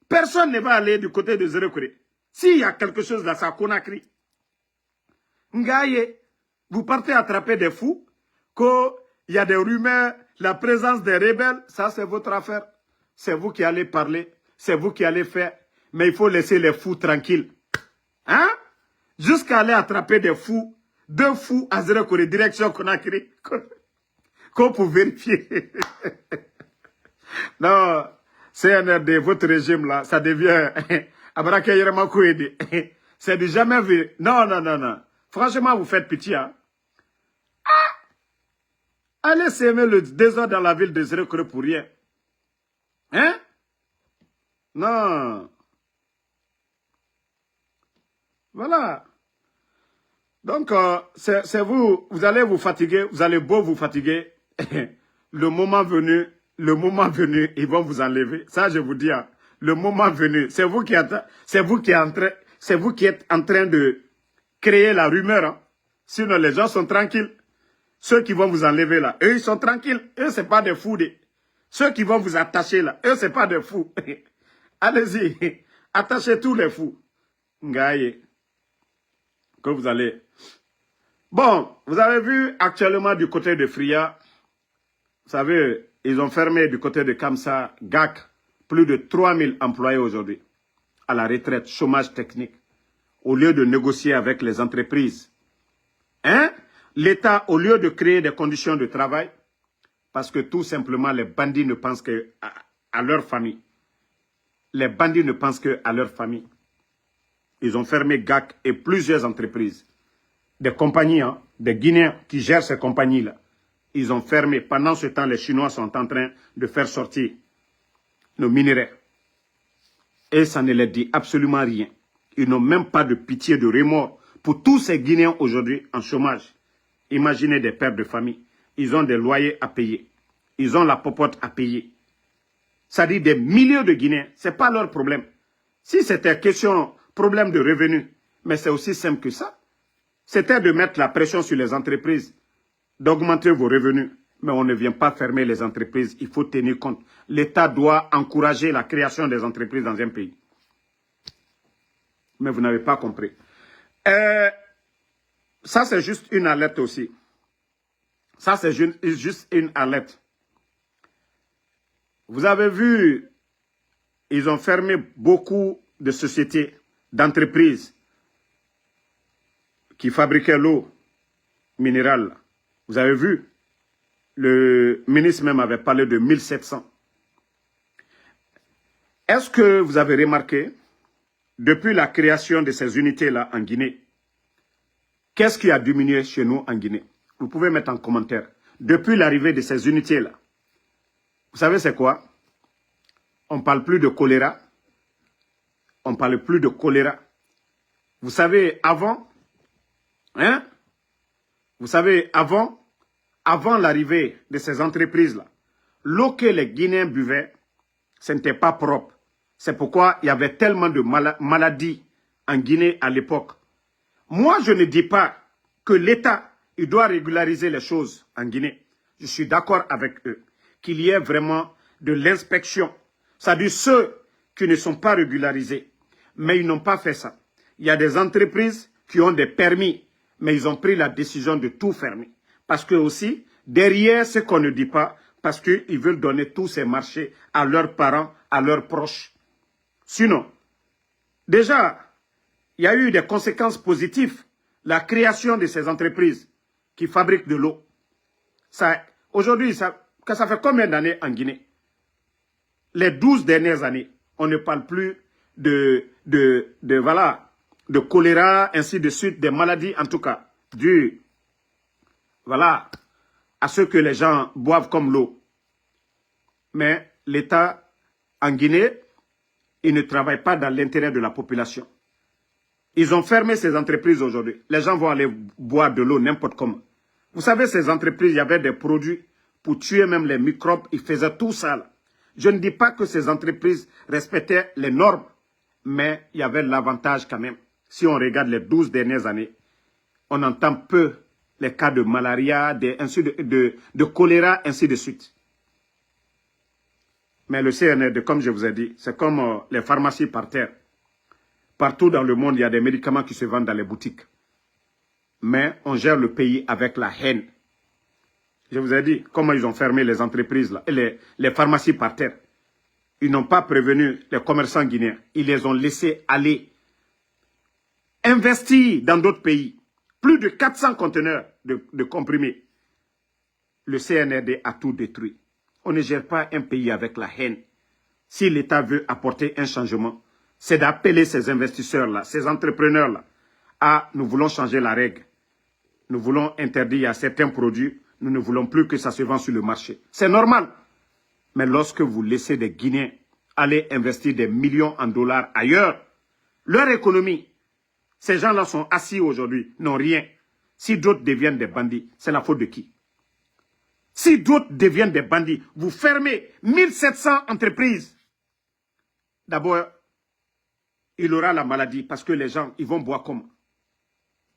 [SPEAKER 1] Personne ne va aller du côté de Zérekoré. S'il y a quelque chose là, c'est à Conakry. Ngaye, vous partez attraper des fous, qu'il y a des rumeurs, la présence des rebelles, ça c'est votre affaire. C'est vous qui allez parler, c'est vous qui allez faire. Mais il faut laisser les fous tranquilles. Hein? Jusqu'à aller attraper des fous, 2 fous à Zérekoré, direction Conakry. Qu'on peut vérifier. Non, CNRD, votre régime là, ça devient c'est du jamais vu. Non, non, non, non. Franchement, vous faites pitié. Hein? Allez s'aimer le désordre dans la ville de Zérekoré pour rien. Hein? Non. Voilà. Donc, c'est vous allez vous fatiguer, vous allez beau vous fatiguer. Le moment venu, ils vont vous enlever. Ça, je vous dis, hein, le moment venu, c'est vous qui êtes en train de créer la rumeur. Hein. Sinon, les gens sont tranquilles. Ceux qui vont vous enlever là, eux, ils sont tranquilles. Eux, c'est pas des fous. Ceux qui vont vous attacher là, eux, c'est pas des fous. Allez-y, attachez tous les fous. Ngaye, que vous allez. Bon, vous avez vu actuellement du côté de Fria, vous savez, ils ont fermé du côté de Kamsa, GAC, plus de 3000 employés aujourd'hui, à la retraite, chômage technique, au lieu de négocier avec les entreprises. Hein? L'État, au lieu de créer des conditions de travail, parce que tout simplement, les bandits ne pensent qu'à leur famille. Les bandits ne pensent qu'à leur famille. Ils ont fermé GAC et plusieurs entreprises. Des compagnies, hein, des Guinéens qui gèrent ces compagnies-là. Ils ont fermé. Pendant ce temps, les Chinois sont en train de faire sortir nos minerais. Et ça ne leur dit absolument rien. Ils n'ont même pas de pitié, de remords pour tous ces Guinéens aujourd'hui en chômage. Imaginez des pères de famille. Ils ont des loyers à payer. Ils ont la popote à payer. Ça dit des milliers de Guinéens. Ce n'est pas leur problème. Si c'était question, problème de revenus, mais c'est aussi simple que ça. C'était de mettre la pression sur les entreprises, d'augmenter vos revenus. Mais on ne vient pas fermer les entreprises. Il faut tenir compte. L'État doit encourager la création des entreprises dans un pays. Mais vous n'avez pas compris. Ça, c'est juste une alerte aussi. Ça, c'est juste une alerte. Vous avez vu, ils ont fermé beaucoup de sociétés, d'entreprises qui fabriquaient l'eau minérale. Vous avez vu, le ministre même avait parlé de 1700. Est-ce que vous avez remarqué, depuis la création de ces unités-là en Guinée, qu'est-ce qui a diminué chez nous en Guinée? Vous pouvez mettre en commentaire. Depuis l'arrivée de ces unités-là, vous savez c'est quoi? On ne parle plus de choléra. On ne parle plus de choléra. Vous savez, avant, vous savez, avant l'arrivée de ces entreprises-là, l'eau que les Guinéens buvaient, ce n'était pas propre. C'est pourquoi il y avait tellement de maladies en Guinée à l'époque. Moi, je ne dis pas que l'État, il doit régulariser les choses en Guinée. Je suis d'accord avec eux. Qu'il y ait vraiment de l'inspection. C'est-à-dire ceux qui ne sont pas régularisés. Mais ils n'ont pas fait ça. Il y a des entreprises qui ont des permis, mais ils ont pris la décision de tout fermer. Parce que aussi, derrière ce qu'on ne dit pas, parce qu'ils veulent donner tous ces marchés à leurs parents, à leurs proches. Sinon, déjà, il y a eu des conséquences positives. La création de ces entreprises qui fabriquent de l'eau. Aujourd'hui, ça fait combien d'années en Guinée? Les 12 dernières années, on ne parle plus de choléra, ainsi de suite, des maladies, en tout cas, dues à ce que les gens boivent comme l'eau. Mais l'État en Guinée, il ne travaille pas dans l'intérêt de la population. Ils ont fermé ces entreprises aujourd'hui. Les gens vont aller boire de l'eau n'importe comment. Vous savez, ces entreprises, il y avait des produits pour tuer même les microbes. Ils faisaient tout ça là. Je ne dis pas que ces entreprises respectaient les normes, mais il y avait l'avantage quand même. Si on regarde les 12 dernières années, on entend peu les cas de malaria, de choléra, ainsi de suite. Mais le CNRD, comme je vous ai dit, c'est comme les pharmacies par terre. Partout dans le monde, il y a des médicaments qui se vendent dans les boutiques. Mais on gère le pays avec la haine. Je vous ai dit comment ils ont fermé les entreprises, là, et les pharmacies par terre. Ils n'ont pas prévenu les commerçants guinéens. Ils les ont laissés aller investir dans d'autres pays. Plus de 400 conteneurs de comprimés. Le CNRD a tout détruit. On ne gère pas un pays avec la haine. Si l'État veut apporter un changement, c'est d'appeler ces investisseurs-là, ces entrepreneurs-là, à nous voulons changer la règle. Nous voulons interdire à certains produits, nous ne voulons plus que ça se vende sur le marché. C'est normal. Mais lorsque vous laissez des Guinéens aller investir des millions en dollars ailleurs, leur économie, ces gens-là sont assis aujourd'hui, n'ont rien. Si d'autres deviennent des bandits, c'est la faute de qui? Si d'autres deviennent des bandits, vous fermez 1700 entreprises. D'abord, il aura la maladie parce que les gens, ils vont boire comment?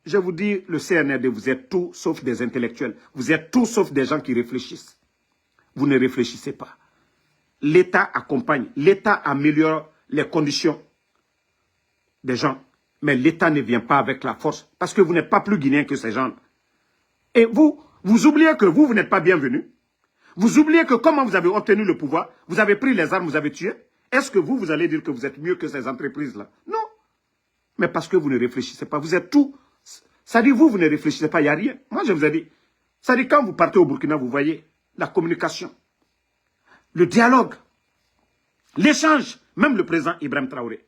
[SPEAKER 1] Je vous dis, le CNRD, vous êtes tout sauf des intellectuels. Vous êtes tout sauf des gens qui réfléchissent. Vous ne réfléchissez pas. L'État accompagne, l'État améliore les conditions des gens. Mais l'État ne vient pas avec la force parce que vous n'êtes pas plus guinéen que ces gens. Et vous oubliez que vous n'êtes pas bienvenu. Vous oubliez que comment vous avez obtenu le pouvoir, vous avez pris les armes, vous avez tué. Est-ce que vous allez dire que vous êtes mieux que ces entreprises-là? Non. Mais parce que vous ne réfléchissez pas. Vous êtes tout. Ça dit, vous ne réfléchissez pas, il n'y a rien. Moi, je vous ai dit. Ça dit, quand vous partez au Burkina, vous voyez la communication, le dialogue, l'échange, même le président Ibrahim Traoré.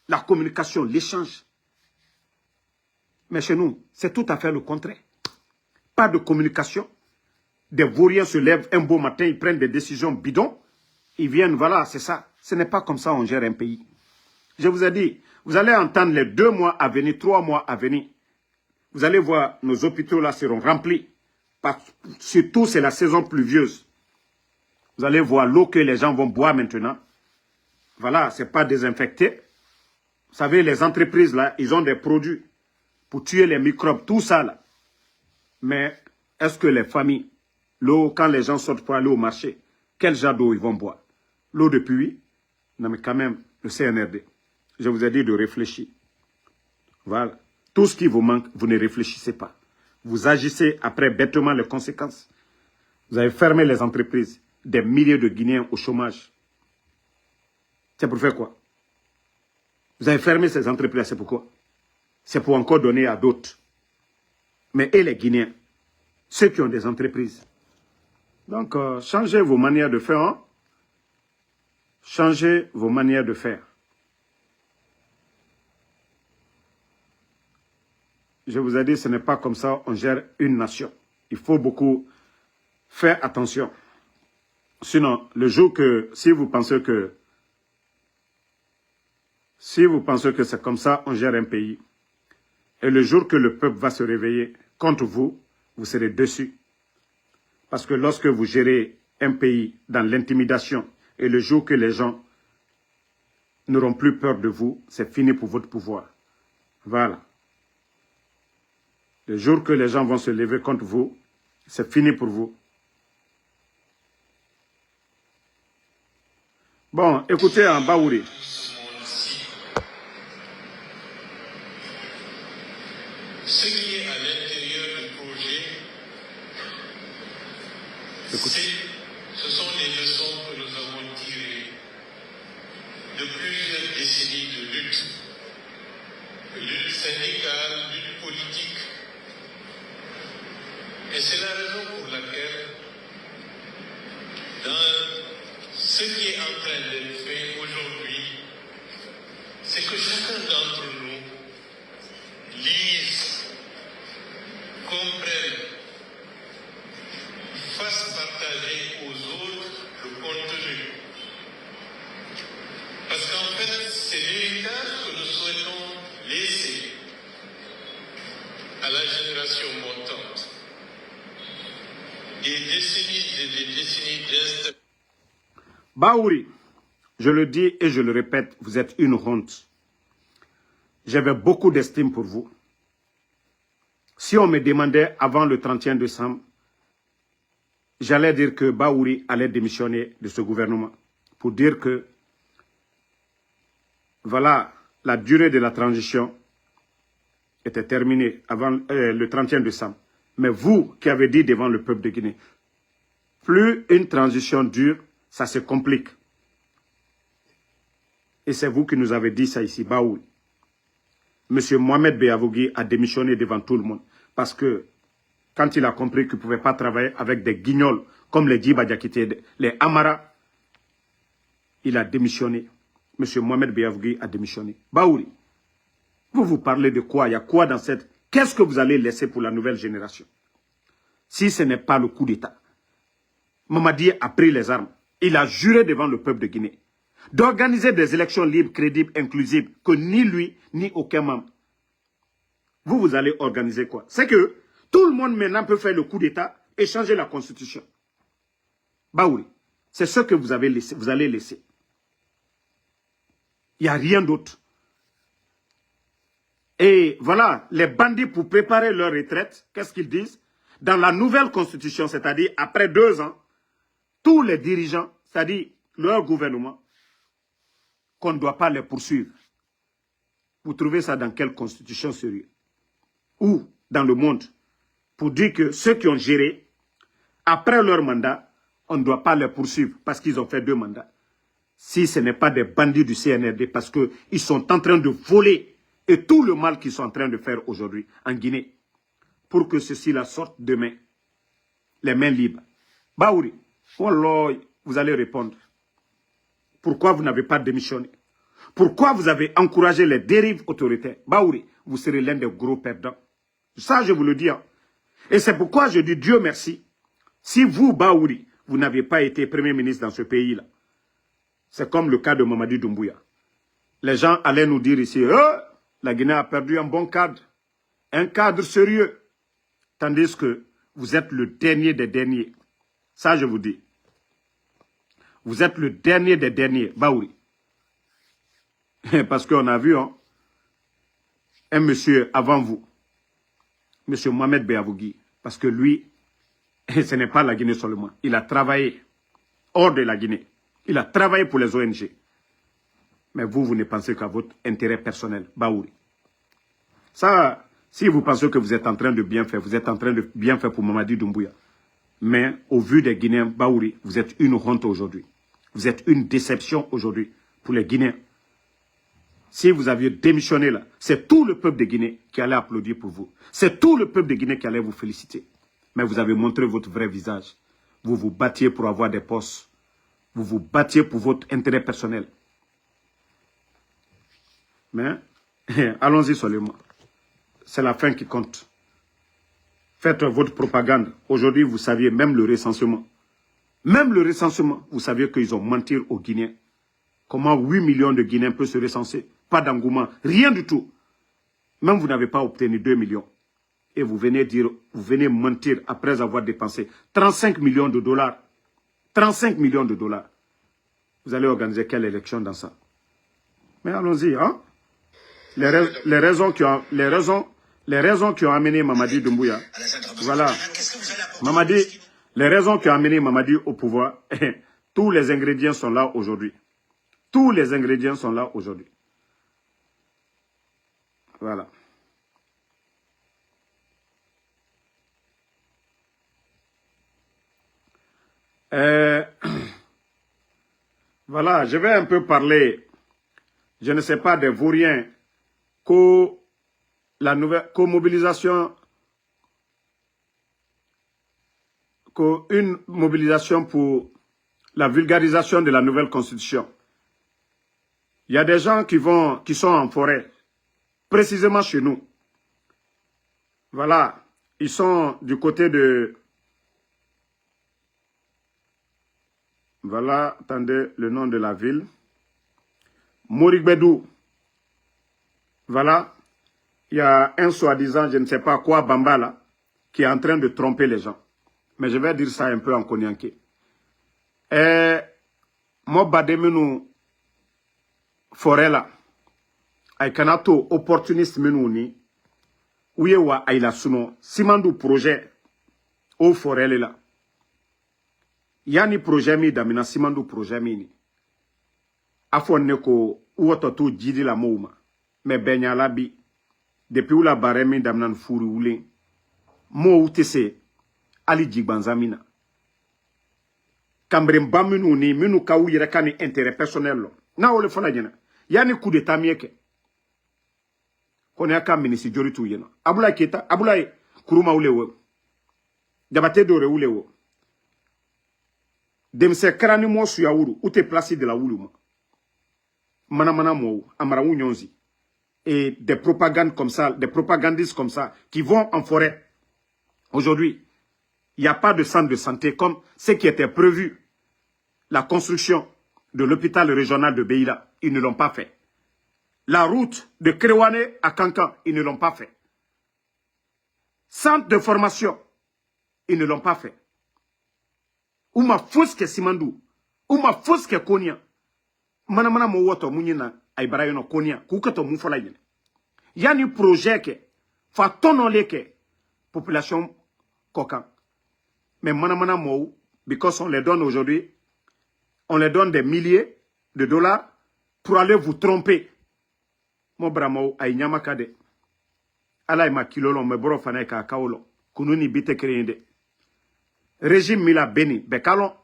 [SPEAKER 1] La communication, l'échange. Mais chez nous, c'est tout à fait le contraire. Pas de communication. Des vauriens se lèvent un beau matin, ils prennent des décisions bidons. Ils viennent, voilà, c'est ça. Ce n'est pas comme ça qu'on gère un pays. Je vous ai dit, Vous allez entendre les 2 mois à venir, 3 mois à venir. Vous allez voir, nos hôpitaux là seront remplis. Surtout, c'est la saison pluvieuse. Vous allez voir l'eau que les gens vont boire maintenant. Voilà, ce n'est pas désinfecté. Vous savez, les entreprises là, ils ont des produits pour tuer les microbes, tout ça là. Mais est-ce que les familles, l'eau, quand les gens sortent pour aller au marché, quel genre d'eau ils vont boire? L'eau de pluie? Non mais quand même, le CNRD. Je vous ai dit de réfléchir. Voilà. Tout ce qui vous manque, vous ne réfléchissez pas. Vous agissez après bêtement les conséquences. Vous avez fermé les entreprises. Des milliers de Guinéens au chômage. C'est pour faire quoi? Vous avez fermé ces entreprises, c'est pourquoi? C'est pour encore donner à d'autres. Mais et les Guinéens? Ceux qui ont des entreprises. Donc, changez vos manières de faire. Hein? Changez vos manières de faire. Je vous ai dit, ce n'est pas comme ça on gère une nation. Il faut beaucoup faire attention. Sinon, le jour que, si vous pensez que c'est comme ça on gère un pays, et le jour que le peuple va se réveiller contre vous, vous serez déçus. Parce que lorsque vous gérez un pays dans l'intimidation, et le jour que les gens n'auront plus peur de vous, c'est fini pour votre pouvoir. Voilà. Le jour que les gens vont se lever contre vous, c'est fini pour vous. Bon, écoutez en Baouri.
[SPEAKER 2] Ce qui est à l'intérieur du projet, ce sont les leçons que nous avons tirées de plusieurs décennies de lutte syndicale, lutte politique. Et c'est la raison pour laquelle, dans ce qui est en train d'être fait aujourd'hui, c'est que chacun d'entre nous lise, comprenne, fasse partager aux autres le contenu. Parce qu'en fait, c'est l'héritage que nous souhaitons laisser à la génération montante. Des décennies et des décennies d'instabilité.
[SPEAKER 1] Baouri, je le dis et je le répète, vous êtes une honte. J'avais beaucoup d'estime pour vous. Si on me demandait avant le 31 décembre, j'allais dire que Baouri allait démissionner de ce gouvernement. Pour dire que, voilà, la durée de la transition était terminée avant le 31 décembre. Mais vous qui avez dit devant le peuple de Guinée, plus une transition dure, ça se complique. Et c'est vous qui nous avez dit ça ici, Baouri. Monsieur Mohamed Beavogui a démissionné devant tout le monde. Parce que quand il a compris qu'il ne pouvait pas travailler avec des guignols comme les Djiba Diakité, les Amara, il a démissionné. Monsieur Mohamed Beavogui a démissionné. Baouri, vous parlez de quoi? Il y a quoi dans cette... Qu'est-ce que vous allez laisser pour la nouvelle génération? Si ce n'est pas le coup d'État. Mamadi a pris les armes. Il a juré devant le peuple de Guinée d'organiser des élections libres, crédibles, inclusives, que ni lui, ni aucun membre. Vous allez organiser quoi? C'est que tout le monde maintenant peut faire le coup d'État et changer la constitution. Baouri, c'est ce que vous avez laissé, vous allez laisser. Il n'y a rien d'autre. Et voilà, les bandits pour préparer leur retraite, qu'est-ce qu'ils disent? Dans la nouvelle constitution, c'est-à-dire après 2 ans, tous les dirigeants, c'est-à-dire leur gouvernement, qu'on ne doit pas les poursuivre. Vous trouvez ça dans quelle constitution sérieuse? Ou dans le monde? Pour dire que ceux qui ont géré, après leur mandat, on ne doit pas les poursuivre parce qu'ils ont fait 2 mandats. Si ce n'est pas des bandits du CNRD, parce qu'ils sont en train de voler et tout le mal qu'ils sont en train de faire aujourd'hui en Guinée, pour que ceci-là sorte demain, les mains libres. Baouri, wallah, vous allez répondre. Pourquoi vous n'avez pas démissionné? Pourquoi vous avez encouragé les dérives autoritaires? Baouri, vous serez l'un des gros perdants. Ça, je vous le dis. Hein. Et c'est pourquoi je dis Dieu merci. Si vous, Baouri, vous n'avez pas été Premier ministre dans ce pays-là, c'est comme le cas de Mamadi Doumbouya. les gens allaient nous dire ici, la Guinée a perdu un bon cadre, un cadre sérieux. Tandis que vous êtes le dernier des derniers. Ça, je vous dis. Vous êtes le dernier des derniers, Baouri. Parce qu'on a vu un monsieur avant vous, monsieur Mohamed Beavougui, parce que lui, ce n'est pas la Guinée seulement. Il a travaillé hors de la Guinée. Il a travaillé pour les ONG. Mais vous, vous ne pensez qu'à votre intérêt personnel, Baouri. Ça, si vous pensez que vous êtes en train de bien faire, vous êtes en train de bien faire pour Mamadi Doumbouya. Mais au vu des Guinéens, Baouri, vous êtes une honte aujourd'hui. Vous êtes une déception aujourd'hui pour les Guinéens. Si vous aviez démissionné là, c'est tout le peuple de Guinée qui allait applaudir pour vous. C'est tout le peuple de Guinée qui allait vous féliciter. Mais vous avez montré votre vrai visage. Vous vous battiez pour avoir des postes. Vous vous battiez pour votre intérêt personnel. Mais, allons-y seulement. C'est la fin qui compte. Faites votre propagande. Aujourd'hui, vous saviez même le recensement. Même le recensement, vous saviez qu'ils ont menti aux Guinéens. Comment 8 millions de Guinéens peuvent se recenser? Pas d'engouement, rien du tout. Même vous n'avez pas obtenu 2 millions. Et vous venez dire, vous venez mentir après avoir dépensé 35 millions de dollars. 35 millions de dollars. Vous allez organiser quelle élection dans ça? Mais allons-y, hein? Les raisons qui ont amené Mamadi Doumbouya. Voilà. Mamadi, les raisons qui ont amené Mamadi au pouvoir, tous les ingrédients sont là aujourd'hui. Tous les ingrédients sont là aujourd'hui. Voilà. Voilà, je vais un peu parler, je ne sais pas, des vauriens, mobilisation, une mobilisation pour la vulgarisation de la nouvelle constitution. Il y a des gens qui sont en forêt, précisément chez nous. Voilà, ils sont du côté de... Voilà, attendez le nom de la ville. Morigbedou. Voilà, il y a un soi-disant, je ne sais pas quoi, Bambala, qui est en train de tromper les gens. Mais je vais dire ça un peu en konyanké. Moi, bademenu forêt là, ay kanato opportuniste menu ni, ouye wa ay la suno, simandu projet au forêt là. Yani projet mi damina simandu projet mi ni. Afon neko uoto to jidi la mouma. Mais benya la bi. Depuis ou la barre mi damnan furi oulen. Mo utese ali jigbanzamina. Kambrem baminu ni minu kaou yirekani intérêt personnel lo. Na ole fona jena. Yani coup d'état mieke. Kone aka minisi joritu yena. Abula keta, abula kuruma ule wo. Jabate dore ule wo. Demse krani mo suya wuru, ou te placé de la wulu. Manamana mo, amara nyonzi. Et des propagandes comme ça, des propagandistes comme ça, qui vont en forêt. Aujourd'hui, il n'y a pas de centre de santé comme ce qui était prévu. La construction de l'hôpital régional de Beïla, ils ne l'ont pas fait. La route de Krewane à Kankan, ils ne l'ont pas fait. Centre de formation, ils ne l'ont pas fait. Uma foske Simandou, uma foske Konya. Manamana mo woto munyina ay barayono Konya, kukato mufola yene. Yani projet ke, fa tonon leke, population kokan. Mais manamana mo, because on les donne aujourd'hui, on les donne des milliers de dollars pour aller vous tromper. Mo bramo ay nyamakade. Ala ma kilolo me boro fana ka kaolo. Kununi bite kreyende. Régime Mila Beni, Bekalon,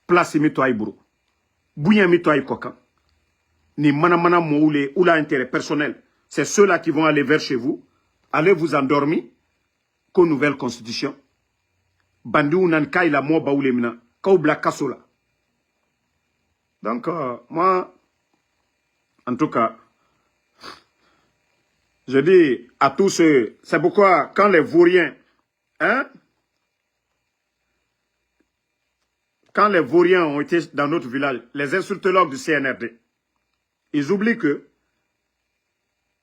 [SPEAKER 1] place mito aiburu, bouya mito aikokan, ni manamana moule ou la intérêt personnel, c'est ceux-là qui vont aller vers chez vous, allez vous endormir, qu'aux nouvelle constitution, bandi ou nan kaila mo baoule mina, kaoubla kasola. Donc, moi, en tout cas, je dis à tous ceux, c'est pourquoi quand les vauriens, hein, quand les vauriens ont été dans notre village, les insultologues du CNRD, ils oublient que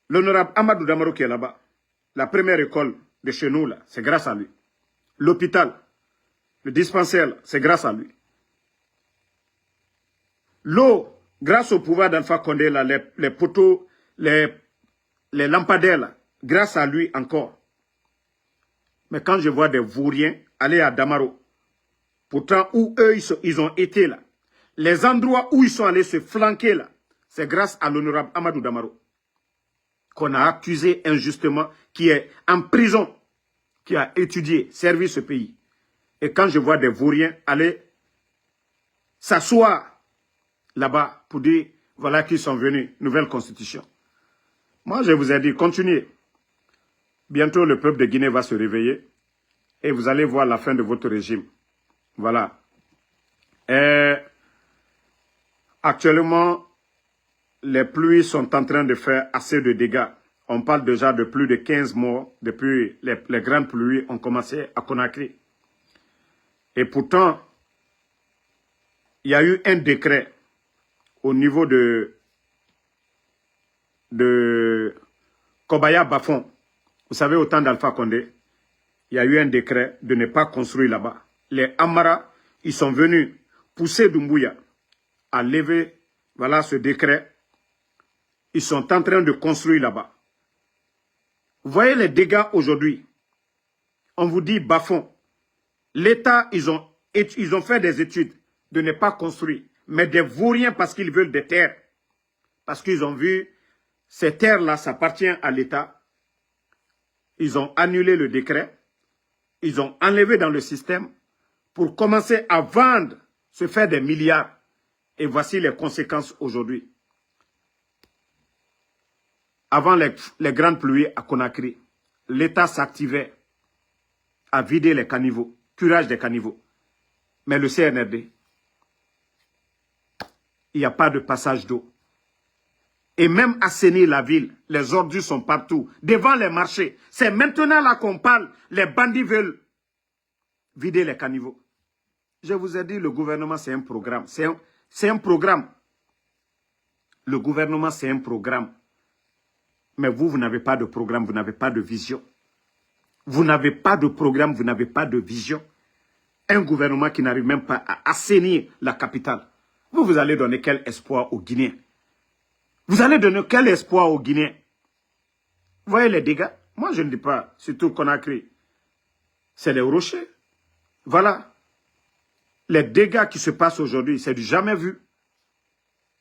[SPEAKER 1] l'honorable Amadou Damaro qui est là-bas, la première école de chez nous, là, c'est grâce à lui. L'hôpital, le dispensaire, c'est grâce à lui. L'eau, grâce au pouvoir d'Alpha Condé, là, les poteaux, les lampadaires, là, grâce à lui encore. Mais quand je vois des vauriens aller à Damaro, pourtant où eux, ils ont été là, les endroits où ils sont allés se flanquer là, c'est grâce à l'honorable Amadou Damaro qu'on a accusé injustement, qui est en prison, qui a étudié, servi ce pays. Et quand je vois des vauriens aller s'asseoir là-bas pour dire, voilà qu'ils sont venus, nouvelle constitution. Moi, je vous ai dit, continuez. Bientôt, le peuple de Guinée va se réveiller et vous allez voir la fin de votre régime. Voilà. Et actuellement, les pluies sont en train de faire assez de dégâts. On parle déjà de plus de 15 morts depuis les grandes pluies ont commencé à Conakry. Et pourtant, il y a eu un décret au niveau de Kobaya Bafon. Vous savez, au temps d'Alpha Condé, il y a eu un décret de ne pas construire là-bas. Les Amara, ils sont venus pousser Doumbouya à lever, voilà, ce décret. Ils sont en train de construire là-bas. Vous voyez les dégâts aujourd'hui. On vous dit Bafon. L'État, ils ont fait des études de ne pas construire. Mais des vauriens parce qu'ils veulent des terres. Parce qu'ils ont vu, ces terres-là, ça appartient à l'État. Ils ont annulé le décret. Ils ont enlevé dans le système pour commencer à vendre, se faire des milliards. Et voici les conséquences aujourd'hui. Avant les grandes pluies à Conakry, l'État s'activait à vider les caniveaux, curage des caniveaux. Mais le CNRD, il n'y a pas de passage d'eau. Et même assainir la ville, les ordures sont partout, devant les marchés. C'est maintenant là qu'on parle, les bandits veulent vider les caniveaux. Je vous ai dit, le gouvernement, c'est un programme. C'est un programme. Le gouvernement, c'est un programme. Mais vous n'avez pas de programme, vous n'avez pas de vision. Vous n'avez pas de programme, vous n'avez pas de vision. Un gouvernement qui n'arrive même pas à assainir la capitale. Vous allez donner quel espoir aux Guinéens? Vous allez donner quel espoir aux Guinéens? Vous voyez les dégâts? Moi, je ne dis pas, surtout Conakry. C'est les rochers. Voilà. Les dégâts qui se passent aujourd'hui, c'est du jamais vu.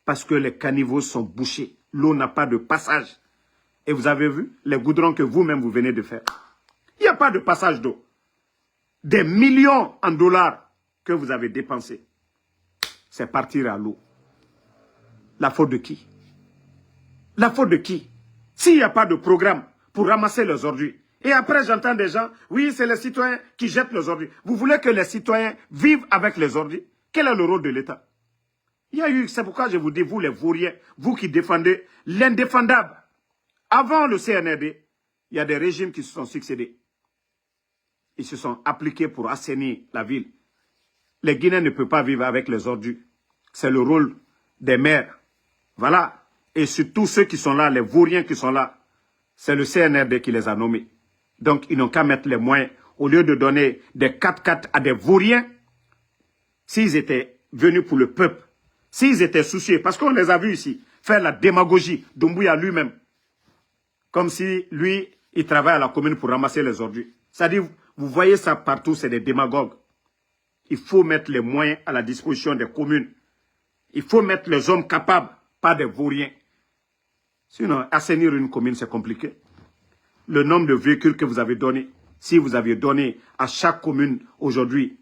[SPEAKER 1] Parce que les caniveaux sont bouchés. L'eau n'a pas de passage. Et vous avez vu les goudrons que vous-même vous venez de faire. Il n'y a pas de passage d'eau. Des millions en dollars que vous avez dépensés. C'est partir à l'eau. La faute de qui? La faute de qui? S'il n'y a pas de programme pour ramasser les ordures. Et après, j'entends des gens, oui, c'est les citoyens qui jettent les ordures. Vous voulez que les citoyens vivent avec les ordures? Quel est le rôle de l'État? Il y a eu, c'est pourquoi je vous dis, vous les vauriens, vous qui défendez l'indéfendable. Avant le CNRD, il y a des régimes qui se sont succédés. Ils se sont appliqués pour assainir la ville. Les Guinéens ne peuvent pas vivre avec les ordures. C'est le rôle des maires. Voilà. Et surtout ceux qui sont là, les vauriens qui sont là, c'est le CNRD qui les a nommés. Donc, ils n'ont qu'à mettre les moyens. Au lieu de donner des 4x4 à des vauriens, s'ils étaient venus pour le peuple, s'ils étaient soucieux, parce qu'on les a vus ici, faire la démagogie, Doumbouya lui-même, comme si lui, il travaille à la commune pour ramasser les ordures. C'est-à-dire, vous voyez ça partout, c'est des démagogues. Il faut mettre les moyens à la disposition des communes. Il faut mettre les hommes capables, pas des vauriens. Sinon, assainir une commune, c'est compliqué. Le nombre de véhicules que vous avez donné, si vous aviez donné à chaque commune aujourd'hui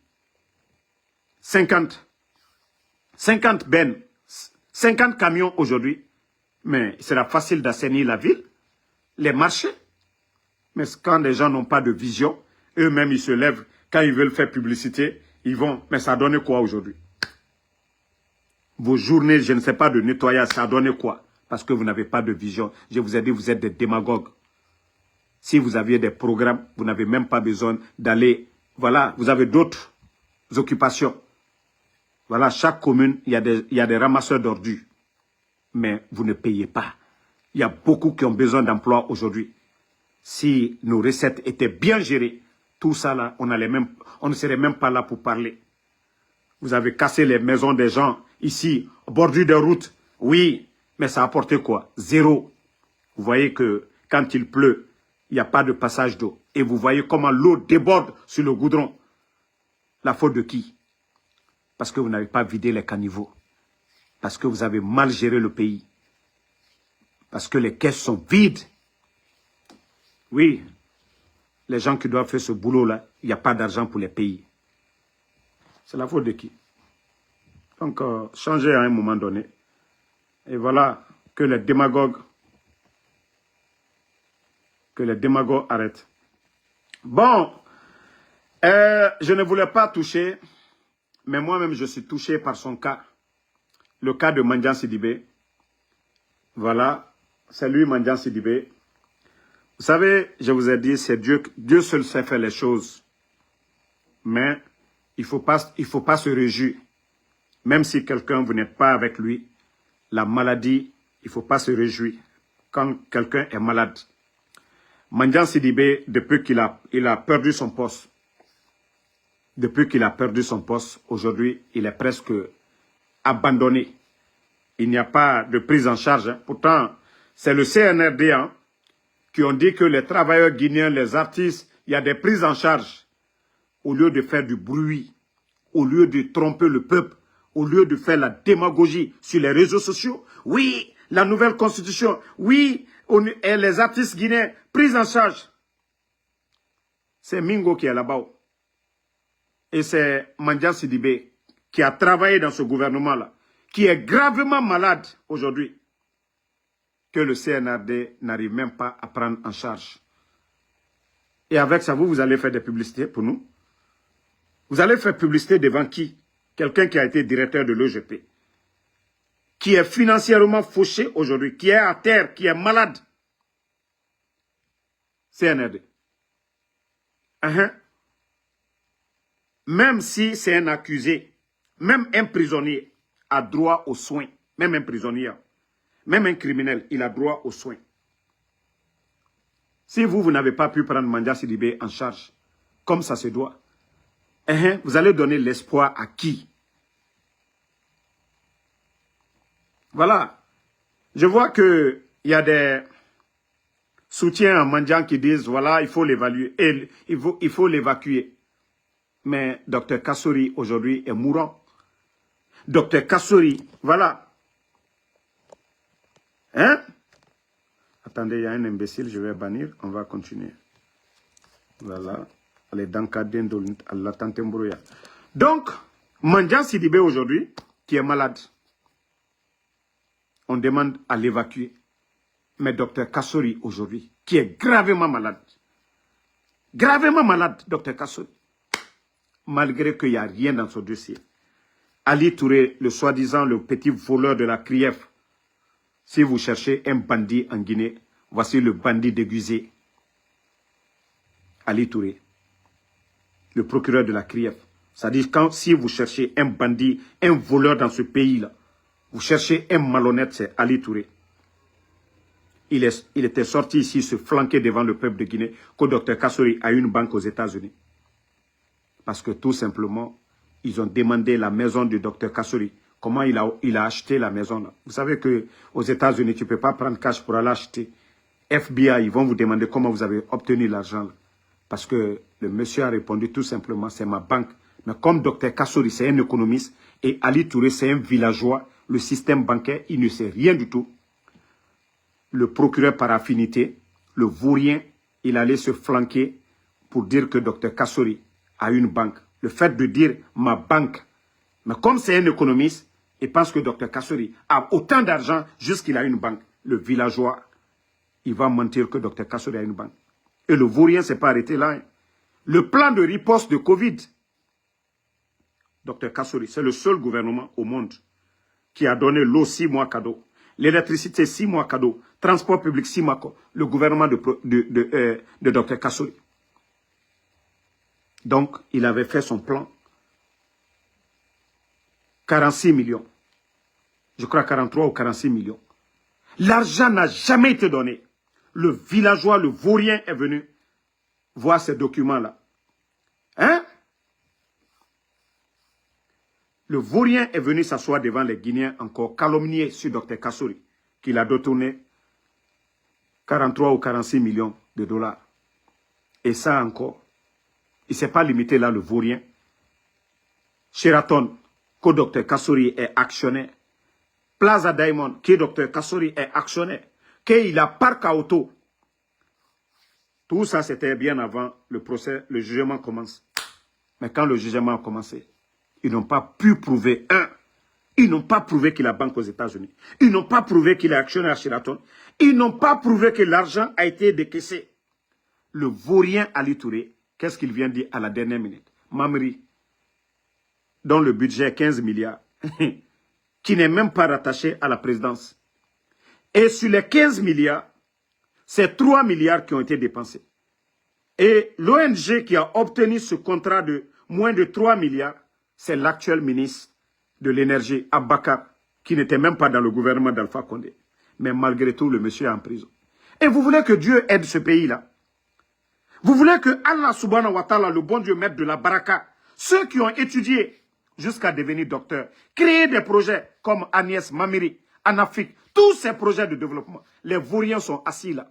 [SPEAKER 1] 50 bennes, 50 camions aujourd'hui, mais il sera facile d'assainir la ville, les marchés. Mais quand les gens n'ont pas de vision, eux-mêmes ils se lèvent, quand ils veulent faire publicité, ils vont, mais ça donne quoi aujourd'hui? Vos journées, je ne sais pas, de nettoyage, ça donne quoi? Parce que vous n'avez pas de vision. Je vous ai dit, vous êtes des démagogues. Si vous aviez des programmes, vous n'avez même pas besoin d'aller, voilà, vous avez d'autres occupations. Voilà, chaque commune, il y a des ramasseurs d'ordures. Mais vous ne payez pas. Il y a beaucoup qui ont besoin d'emploi aujourd'hui. Si nos recettes étaient bien gérées, tout ça là, on ne serait même pas là pour parler. Vous avez cassé les maisons des gens ici, au bordure des routes. Oui, mais ça a apporté quoi? Zéro. Vous voyez que quand il pleut, il n'y a pas de passage d'eau. Et vous voyez comment l'eau déborde sur le goudron. La faute de qui? Parce que vous n'avez pas vidé les caniveaux. Parce que vous avez mal géré le pays. Parce que les caisses sont vides. Oui, les gens qui doivent faire ce boulot-là, il n'y a pas d'argent pour les payer. C'est la faute de qui? Donc, changez à un moment donné. Et voilà, que les démagogues arrêtent. Bon, je ne voulais pas toucher, mais moi-même, je suis touché par son cas. Le cas de Mandian Sidibé. Voilà, c'est lui, Mandian Sidibé. Vous savez, je vous ai dit, c'est Dieu seul sait faire les choses. Mais il faut pas se réjouir. Même si quelqu'un, vous n'êtes pas avec lui, la maladie, il ne faut pas se réjouir quand quelqu'un est malade. Mandian Sidibé, depuis qu'il a perdu son poste, aujourd'hui, il est presque abandonné. Il n'y a pas de prise en charge. Pourtant, c'est le CNRD qui ont dit que les travailleurs guinéens, les artistes, il y a des prises en charge. Au lieu de faire du bruit, au lieu de tromper le peuple, au lieu de faire la démagogie sur les réseaux sociaux, oui, la nouvelle constitution, oui, et les artistes guinéens, prise en charge. C'est Mingo qui est là-bas. Et c'est Mandian Sidibé qui a travaillé dans ce gouvernement-là, qui est gravement malade aujourd'hui, que le CNRD n'arrive même pas à prendre en charge. Et avec ça, vous allez faire des publicités pour nous? Vous allez faire publicité devant qui? Quelqu'un qui a été directeur de l'EGP, qui est financièrement fauché aujourd'hui, qui est à terre, qui est malade. CNRD. Même si c'est un accusé, même un prisonnier a droit aux soins. Même un prisonnier, même un criminel, il a droit aux soins. Si vous n'avez pas pu prendre Mandian Sidibé en charge, comme ça se doit, vous allez donner l'espoir à qui? Voilà. Je vois qu'il y a des soutiens à Mandian qui disent, voilà, il faut l'évaluer, il faut l'évacuer. Mais Dr Kassory, aujourd'hui, est mourant. Dr Kassory, voilà. Attendez, il y a un imbécile, je vais bannir, on va continuer. Voilà. Donc, Mandian Sidibé aujourd'hui, qui est malade, on demande à l'évacuer. Mais Dr Kassory aujourd'hui, qui est gravement malade, Dr Kassory, malgré qu'il n'y a rien dans son dossier. Ali Touré, le soi-disant le petit voleur de la CRIEF, si vous cherchez un bandit en Guinée, voici le bandit déguisé. Ali Touré, le procureur de la CRIEF. C'est-à-dire, si vous cherchez un bandit, un voleur dans ce pays-là, vous cherchez un malhonnête, c'est Ali Touré. Il était sorti ici se flanquer devant le peuple de Guinée que Dr Kassory a une banque aux États-Unis. Parce que tout simplement, ils ont demandé la maison de Dr Kassory. Comment il a acheté la maison là. Vous savez qu'aux États-Unis, tu ne peux pas prendre cash pour aller acheter. FBI, ils vont vous demander comment vous avez obtenu l'argent. Parce que le monsieur a répondu tout simplement, c'est ma banque. Mais comme Dr Kassory, c'est un économiste, et Ali Touré, c'est un villageois, le système bancaire, il ne sait rien du tout. Le procureur par affinité, le vaurien, il allait se flanquer pour dire que Dr Kassory a une banque. Le fait de dire ma banque, mais comme c'est un économiste, il pense que Dr Kassory a autant d'argent jusqu'il a une banque. Le villageois, il va mentir que Dr Kassory a une banque. Et le vaurien ne s'est pas arrêté là. Le plan de riposte de Covid, Dr Kassory, c'est le seul gouvernement au monde qui a donné l'eau 6 mois cadeau, l'électricité 6 mois cadeau, transport public 6 mois cadeau, le gouvernement de Dr Kassory. Donc, il avait fait son plan. 46 millions. Je crois 43 ou 46 millions. L'argent n'a jamais été donné. Le villageois, le vaurien est venu voir ces documents-là. Hein? Le vaurien est venu s'asseoir devant les Guinéens encore, calomnier sur Dr Kassory, qu'il a détourné 43 ou 46 millions de dollars. Et ça encore, il ne s'est pas limité là, le vaurien. Sheraton, que Dr Kassory est actionnaire. Plaza Diamond, que Dr Kassory est actionnaire. Qu'il a parc à auto. Tout ça, c'était bien avant le procès, le jugement commence. Mais quand le jugement a commencé, ils n'ont pas pu prouver, ils n'ont pas prouvé qu'il a banque aux États-Unis. Ils n'ont pas prouvé qu'il est actionnaire à Sheraton. Ils n'ont pas prouvé que l'argent a été décaissé. Le vaurien Ali Touré, qu'est-ce qu'il vient dire à la dernière minute? Mamri, dont le budget est 15 milliards, qui n'est même pas rattaché à la présidence. Et sur les 15 milliards, c'est 3 milliards qui ont été dépensés. Et l'ONG qui a obtenu ce contrat de moins de 3 milliards, c'est l'actuel ministre de l'énergie, Abakar, qui n'était même pas dans le gouvernement d'Alpha Condé. Mais malgré tout, le monsieur est en prison. Et vous voulez que Dieu aide ce pays-là? Vous voulez que Allah subhanahu wa ta'ala, le bon Dieu, mette de la baraka? Ceux qui ont étudié jusqu'à devenir docteur, créer des projets comme Agnès Mamiri, en Afrique, tous ces projets de développement, les vauriens sont assis là,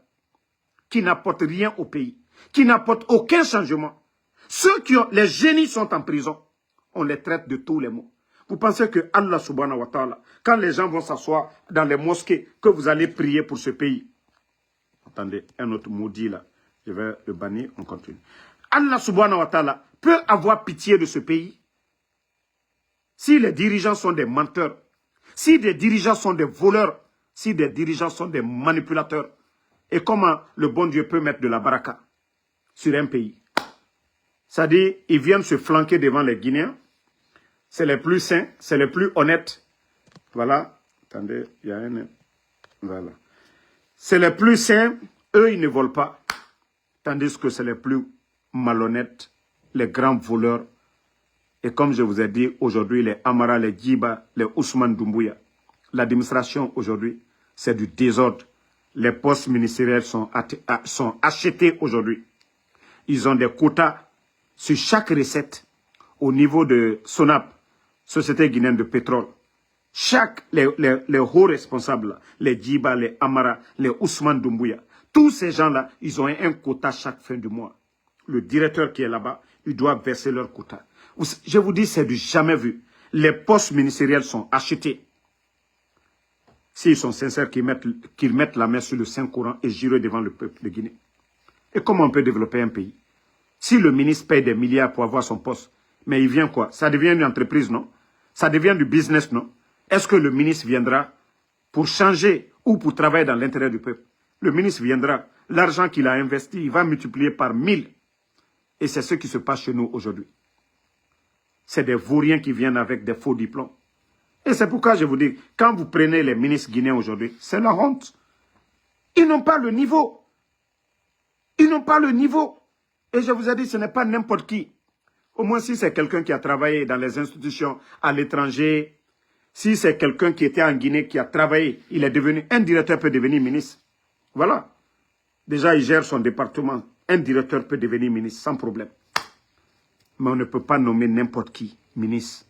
[SPEAKER 1] qui n'apportent rien au pays, qui n'apportent aucun changement. Ceux qui ont, les génies sont en prison, on les traite de tous les maux. Vous pensez que Allah subhanahu wa ta'ala, quand les gens vont s'asseoir dans les mosquées, que vous allez prier pour ce pays? Attendez, un autre maudit là, je vais le bannir, on continue. Allah subhanahu wa ta'ala peut avoir pitié de ce pays si les dirigeants sont des menteurs, si des dirigeants sont des voleurs, si des dirigeants sont des manipulateurs. Et comment le bon Dieu peut mettre de la baraka sur un pays? C'est-à-dire, ils viennent se flanquer devant les Guinéens. C'est les plus sains, c'est les plus honnêtes. Voilà. Attendez, il y a un... Voilà. C'est les plus sains, eux, ils ne volent pas. Tandis que c'est les plus malhonnêtes, les grands voleurs. Et comme je vous ai dit, aujourd'hui, les Amara, les Djiba, les Ousmane Doumbouya, l'administration aujourd'hui, c'est du désordre. Les postes ministériels sont achetés aujourd'hui. Ils ont des quotas sur chaque recette au niveau de SONAP, Société guinéenne de pétrole. Les hauts responsables, les Djiba, les Amara, les Ousmane Doumbouya, tous ces gens-là, ils ont un quota chaque fin du mois. Le directeur qui est là-bas, il doit verser leur quota. Je vous dis, c'est du jamais vu. Les postes ministériels sont achetés. S'ils sont sincères, qu'ils mettent la main sur le Saint-Coran et jurent devant le peuple de Guinée. Et comment on peut développer un pays? Si le ministre paye des milliards pour avoir son poste, mais il vient quoi? Ça devient une entreprise, non? Ça devient du business, non? Est-ce que le ministre viendra pour changer ou pour travailler dans l'intérêt du peuple? Le ministre viendra. L'argent qu'il a investi, il va multiplier par 1000. Et c'est ce qui se passe chez nous aujourd'hui. C'est des vauriens qui viennent avec des faux diplômes. Et c'est pourquoi je vous dis, quand vous prenez les ministres guinéens aujourd'hui, c'est la honte. Ils n'ont pas le niveau. Ils n'ont pas le niveau. Et je vous ai dit, ce n'est pas n'importe qui. Au moins si c'est quelqu'un qui a travaillé dans les institutions à l'étranger, si c'est quelqu'un qui était en Guinée, qui a travaillé, il est devenu, un directeur peut devenir ministre. Voilà. Déjà, il gère son département. Un directeur peut devenir ministre sans problème. Mais on ne peut pas nommer n'importe qui ministre.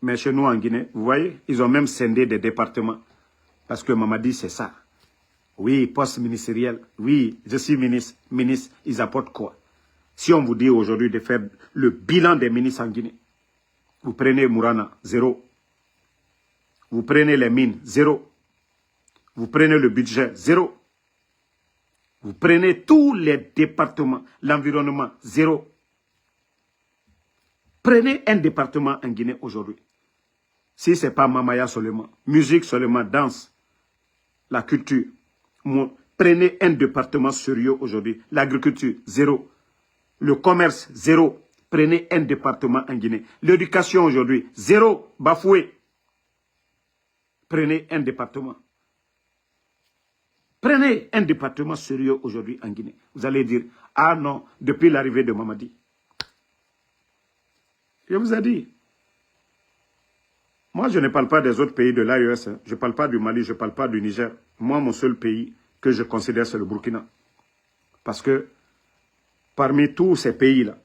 [SPEAKER 1] Mais chez nous en Guinée, vous voyez, ils ont même scindé des départements. Parce que Mamadi, c'est ça. Oui, poste ministériel. Oui, je suis ministre. Ministre, ils apportent quoi? Si on vous dit aujourd'hui de faire le bilan des ministres en Guinée, vous prenez Mourana, 0. Vous prenez les mines, 0. Vous prenez le budget, 0. Vous prenez tous les départements, l'environnement, 0. Prenez un département en Guinée aujourd'hui. Si ce n'est pas Mamaya seulement, musique seulement, danse, la culture. Prenez un département sérieux aujourd'hui. L'agriculture, 0. Le commerce, 0. Prenez un département en Guinée. L'éducation aujourd'hui, 0. Bafoué. Prenez un département. Prenez un département sérieux aujourd'hui en Guinée. Vous allez dire, ah non, depuis l'arrivée de Mamadi. Je vous ai dit. Moi, je ne parle pas des autres pays de l'AES. Hein. Je ne parle pas du Mali, je ne parle pas du Niger. Moi, mon seul pays que je considère, c'est le Burkina. Parce que parmi tous ces pays-là,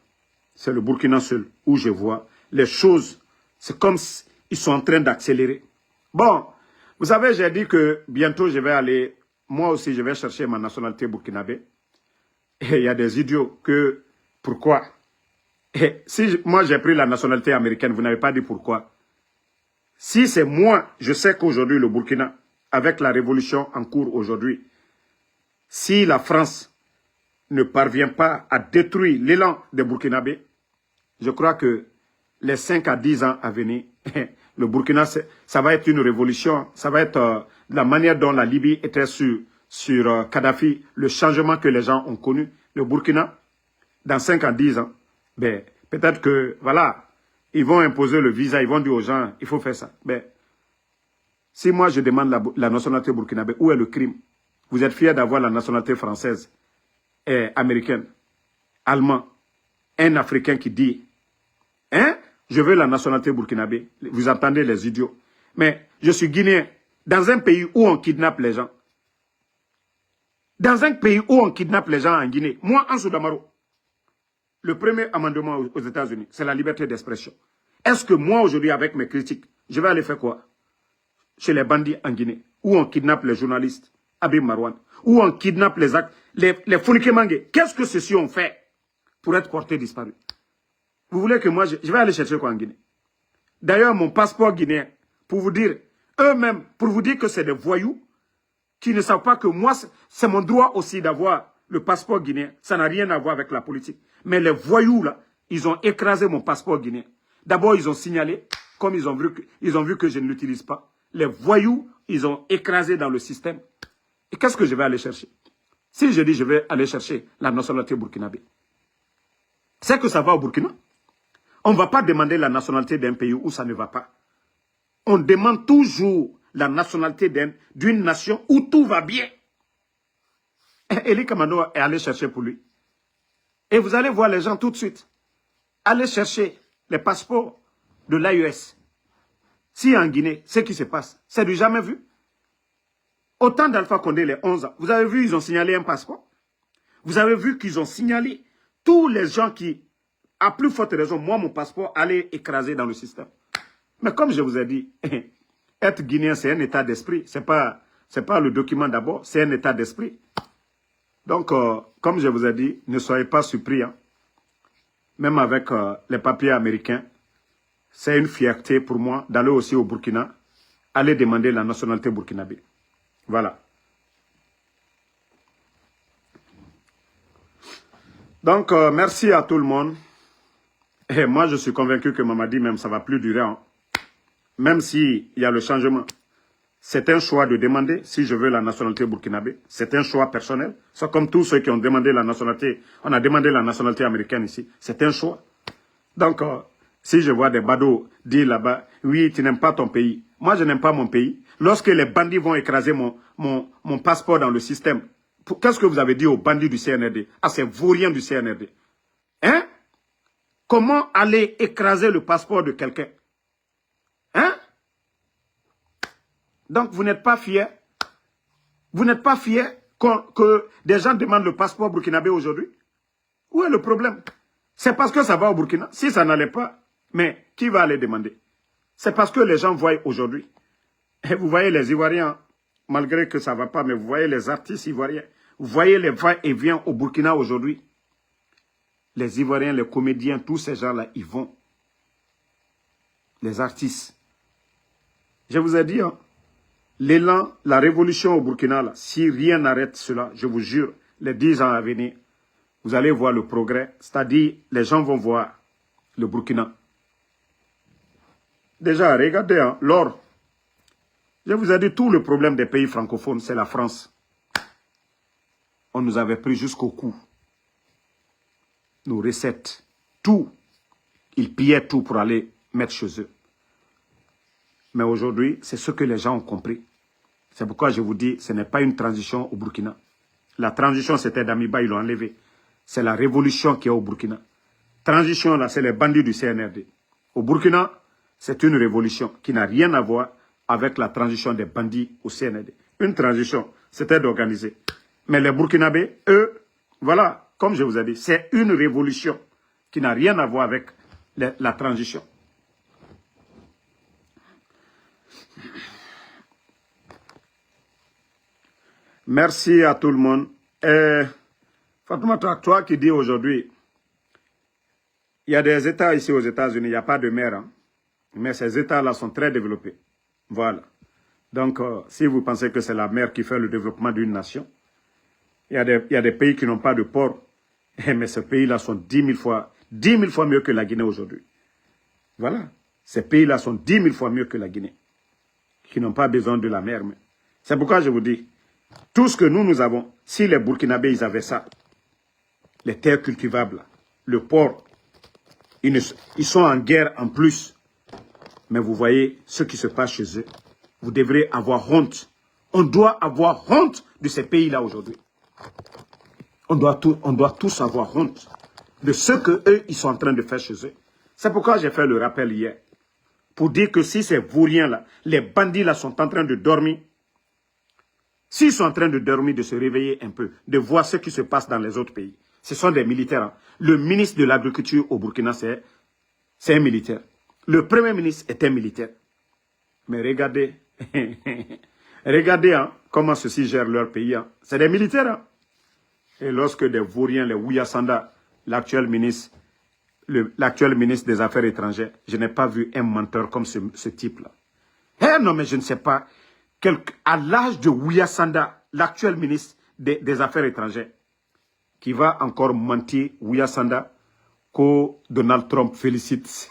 [SPEAKER 1] c'est le Burkina seul où je vois les choses. C'est comme s'ils sont en train d'accélérer. Bon, vous savez, j'ai dit que bientôt, je vais aller, moi aussi, je vais chercher ma nationalité burkinabé. Et il y a des idiots que, pourquoi? Et si moi, j'ai pris la nationalité américaine, vous n'avez pas dit pourquoi. Si c'est moi, je sais qu'aujourd'hui, le Burkina, avec la révolution en cours aujourd'hui, si la France ne parvient pas à détruire l'élan des Burkinabés, je crois que les 5 à 10 ans à venir, le Burkina, ça va être une révolution. Ça va être la manière dont la Libye était sur Kadhafi, le changement que les gens ont connu. Le Burkina, dans 5 à 10 ans, ben, peut-être que, voilà, ils vont imposer le visa, ils vont dire aux gens, il faut faire ça. Ben, si moi je demande la nationalité burkinabé, où est le crime? Vous êtes fiers d'avoir la nationalité française et américaine, allemand, un Africain qui dit, hein, je veux la nationalité burkinabé. Vous entendez les idiots. Mais je suis guinéen, dans un pays où on kidnappe les gens. Dans un pays où on kidnappe les gens en Guinée, moi, en Soudamaro, le premier amendement aux États-Unis, c'est la liberté d'expression. Est-ce que moi, aujourd'hui, avec mes critiques, je vais aller faire quoi? Chez les bandits en Guinée, où on kidnappe les journalistes, Abim Marwan, où on kidnappe les Founike Mangue. Qu'est-ce que ceux-ci ont fait pour être portés disparus? Vous voulez que moi, je vais aller chercher quoi en Guinée? D'ailleurs, mon passeport guinéen, pour vous dire, eux-mêmes, pour vous dire que c'est des voyous, qui ne savent pas que moi, c'est mon droit aussi d'avoir le passeport guinéen. Ça n'a rien à voir avec la politique. Mais les voyous, là, ils ont écrasé mon passeport guinéen. D'abord, ils ont signalé, comme ils ont vu que je ne l'utilise pas. Les voyous, ils ont écrasé dans le système. Et qu'est-ce que je vais aller chercher? Si je dis je vais aller chercher la nationalité burkinabé, c'est que ça va au Burkina. On ne va pas demander la nationalité d'un pays où ça ne va pas. On demande toujours la nationalité d'une nation où tout va bien. Eli Kamano est allé chercher pour lui. Et vous allez voir les gens tout de suite. Allez chercher les passeports de l'AES. Si en Guinée, ce qui se passe, c'est du jamais vu. Autant d'Alpha Condé, les 11 ans, vous avez vu, ils ont signalé un passeport. Vous avez vu qu'ils ont signalé tous les gens qui, à plus forte raison, moi, mon passeport allait écraser dans le système. Mais comme je vous ai dit, être guinéen, c'est un état d'esprit. C'est pas le document d'abord, c'est un état d'esprit. Donc, comme je vous ai dit, ne soyez pas surpris. Hein. Même avec les papiers américains, c'est une fierté pour moi d'aller aussi au Burkina, aller demander la nationalité burkinabé. Voilà. Donc, merci à tout le monde. Et moi, je suis convaincu que Mamadi, même, ça ne va plus durer. Hein. Même s'il y a le changement. C'est un choix de demander si je veux la nationalité burkinabé. C'est un choix personnel. C'est comme tous ceux qui ont demandé la nationalité. On a demandé la nationalité américaine ici. C'est un choix. Donc, si je vois des badauds dire là-bas, oui, tu n'aimes pas ton pays. Moi, je n'aime pas mon pays. Lorsque les bandits vont écraser mon passeport dans le système, qu'est-ce que vous avez dit aux bandits du CNRD, à ces vauriens du CNRD? Hein? Comment aller écraser le passeport de quelqu'un? Hein? Donc, vous n'êtes pas fiers? Vous n'êtes pas fiers que des gens demandent le passeport burkinabé aujourd'hui? Où est le problème? C'est parce que ça va au Burkina. Si ça n'allait pas, mais qui va aller demander? C'est parce que les gens voient aujourd'hui. Et vous voyez les Ivoiriens, malgré que ça ne va pas, mais vous voyez les artistes ivoiriens. Vous voyez les va-et-vient au Burkina aujourd'hui. Les Ivoiriens, les comédiens, tous ces gens-là, ils vont. Les artistes. Je vous ai dit, hein, l'élan, la révolution au Burkina, là, si rien n'arrête cela, je vous jure, les 10 ans à venir, vous allez voir le progrès. C'est-à-dire, les gens vont voir le Burkina. Déjà, regardez, hein, l'or. Je vous ai dit, tout le problème des pays francophones, c'est la France. On nous avait pris jusqu'au cou. Nos recettes, tout. Ils pillaient tout pour aller mettre chez eux. Mais aujourd'hui, c'est ce que les gens ont compris. C'est pourquoi je vous dis, ce n'est pas une transition au Burkina. La transition, c'était Damiba, ils l'ont enlevé. C'est la révolution qui est au Burkina. Transition, là, c'est les bandits du CNRD. Au Burkina, c'est une révolution qui n'a rien à voir avec la transition des bandits au CND. Une transition, c'était d'organiser. Mais les Burkinabés, eux, voilà, comme je vous ai dit, c'est une révolution qui n'a rien à voir avec la transition. Merci à tout le monde. Fatoumata, toi qui dis aujourd'hui, il y a des États ici aux États-Unis, il n'y a pas de mer, hein, mais ces États-là sont très développés. Voilà. Donc, si vous pensez que c'est la mer qui fait le développement d'une nation, il y a des pays qui n'ont pas de port, mais ces pays-là sont 10 000 fois mieux que la Guinée aujourd'hui. Voilà. Ces pays-là sont 10 000 fois mieux que la Guinée, qui n'ont pas besoin de la mer. C'est pourquoi je vous dis, tout ce que nous avons, si les Burkinabés, ils avaient ça, les terres cultivables, le port, ils sont en guerre en plus. Mais vous voyez ce qui se passe chez eux. Vous devrez avoir honte. On doit avoir honte de ces pays-là aujourd'hui. On doit tous avoir honte de ce qu'eux, ils sont en train de faire chez eux. C'est pourquoi j'ai fait le rappel hier. Pour dire que si ces vauriens-là, les bandits-là sont en train de dormir, s'ils sont en train de dormir, de se réveiller un peu, de voir ce qui se passe dans les autres pays, ce sont des militaires. Hein. Le ministre de l'Agriculture au Burkina, c'est un militaire. Le Premier ministre est un militaire. Mais regardez, regardez hein, comment ceux-ci gèrent leur pays. Hein. C'est des militaires. Hein. Et lorsque des vauriens, les Ouyasanda, l'actuel ministre des Affaires étrangères, je n'ai pas vu un menteur comme ce type-là. Eh non, mais je ne sais pas. À l'âge de Ouyasanda, l'actuel ministre des Affaires étrangères, qui va encore mentir, Ouyasanda, que Donald Trump félicite.